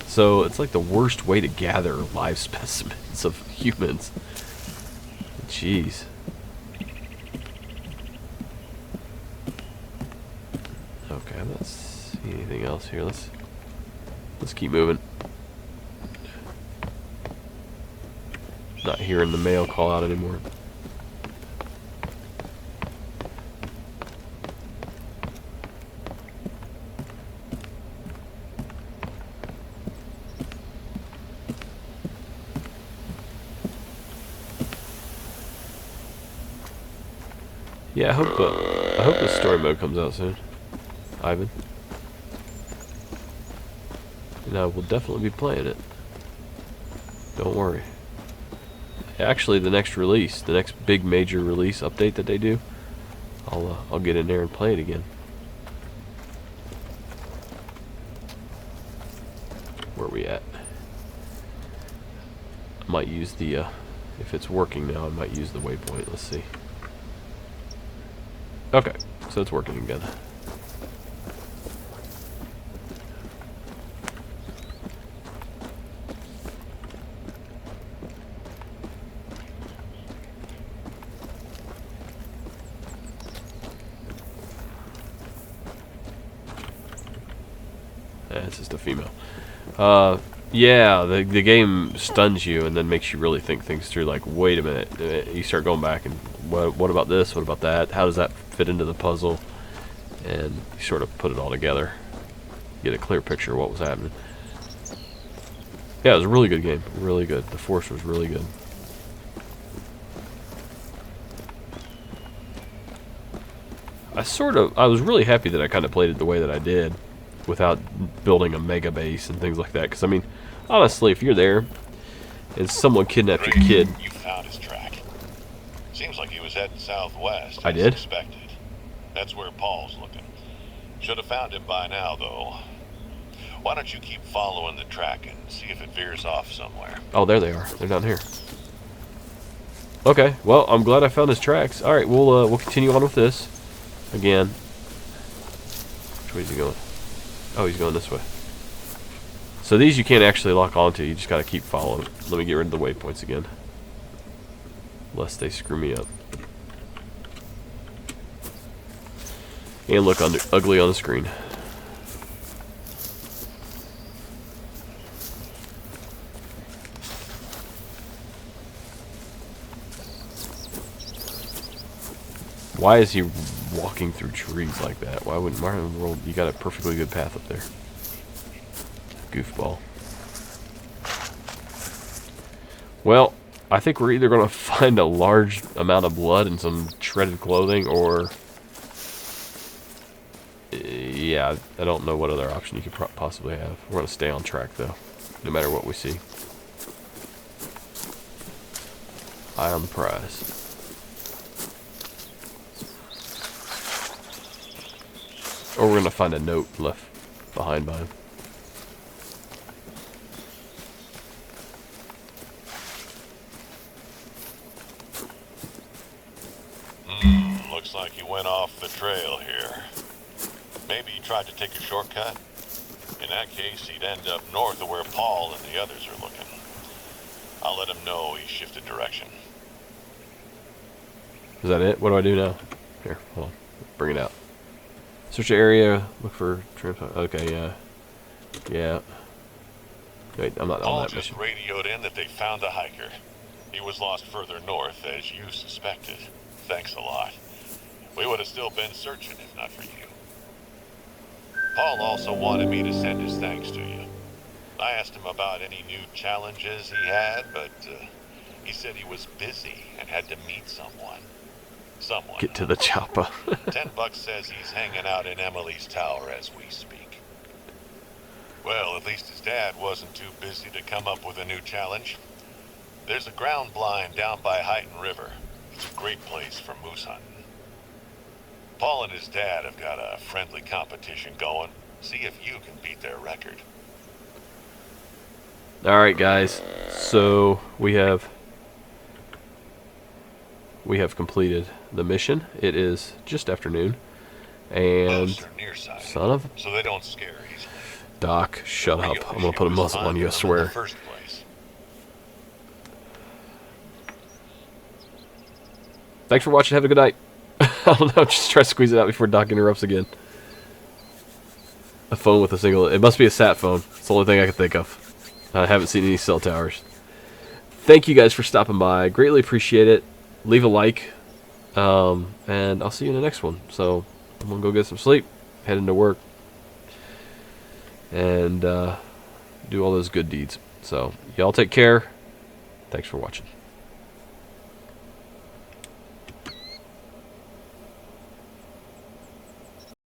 So it's like the worst way to gather live specimens of humans. Jeez. Okay, I'm not seeing anything else here. Let's keep moving. Not hearing the male call out anymore. Yeah, I hope the story mode comes out soon, Ivan. And I will definitely be playing it. Don't worry. Actually, the next release, the next big major release update that they do, I'll get in there and play it again. Where are we at? I might use the if it's working now, I might use the waypoint. Let's see. Okay, so it's working again. It's just a female. Yeah, the game stuns you and then makes you really think things through. Like, wait a minute. You start going back and what about this? What about that? How does that fit into the puzzle? And you sort of put it all together. Get a clear picture of what was happening. Yeah, it was a really good game. Really good. The Force was really good. I was really happy that I kind of played it the way that I did, without building a mega base and things like that. Because I mean, honestly, if you're there and someone kidnapped your kid, You found his track. Seems like he was heading southwest. I as did? Expected. That's where Paul's looking. Should have found him by now, though. Why don't you keep following the track and see if it veers off somewhere? Oh, there they are. They're down here. Okay, well, I'm glad I found his tracks. All right, we'll continue on with this again. Which way is he going? Oh, he's going this way. So these you can't actually lock onto. You just got to keep following. Let me get rid of the waypoints again, lest they screw me up and look ugly on the screen. Why is he walking through trees like that? Why in the world? You got a perfectly good path up there. Goofball. Well, I think we're either going to find a large amount of blood and some shredded clothing, or... yeah, I don't know what other option you could possibly have. We're going to stay on track, though, no matter what we see. Eye on the prize. Or we're going to find a note left behind by him. Looks like he went off the trail here. Maybe he tried to take a shortcut. In that case, he'd end up north of where Paul and the others are looking. I'll let him know he shifted direction. Is that it? What do I do now? Here, hold on. Bring it out. Search the area. Look for... okay, yeah. Yeah. Wait, I'm not on that mission. Paul just radioed in that they found the hiker. He was lost further north, as you suspected. Thanks a lot. We would have still been searching if not for you. Paul also wanted me to send his thanks to you. I asked him about any new challenges he had, but he said he was busy and had to meet someone. Get to the chopper. $10 says he's hanging out in Emily's tower as we speak. Well, at least his dad wasn't too busy to come up with a new challenge. There's a ground blind down by Heighton River. It's a great place for moose hunting. Paul and his dad have got a friendly competition going. See if you can beat their record. Alright, guys. So, we have completed the mission. It is just afternoon. And... son of... so they don't scare easily. Doc, shut up. I'm going to put a muzzle on you, I swear. Thanks for watching. Have a good night. I don't know. Just try to squeeze it out before Doc interrupts again. A phone with a single... it must be a sat phone. It's the only thing I can think of. I haven't seen any cell towers. Thank you guys for stopping by. Greatly appreciate it. Leave a like. And I'll see you in the next one. So, I'm going to go get some sleep. Head into work. And do all those good deeds. So, y'all take care. Thanks for watching.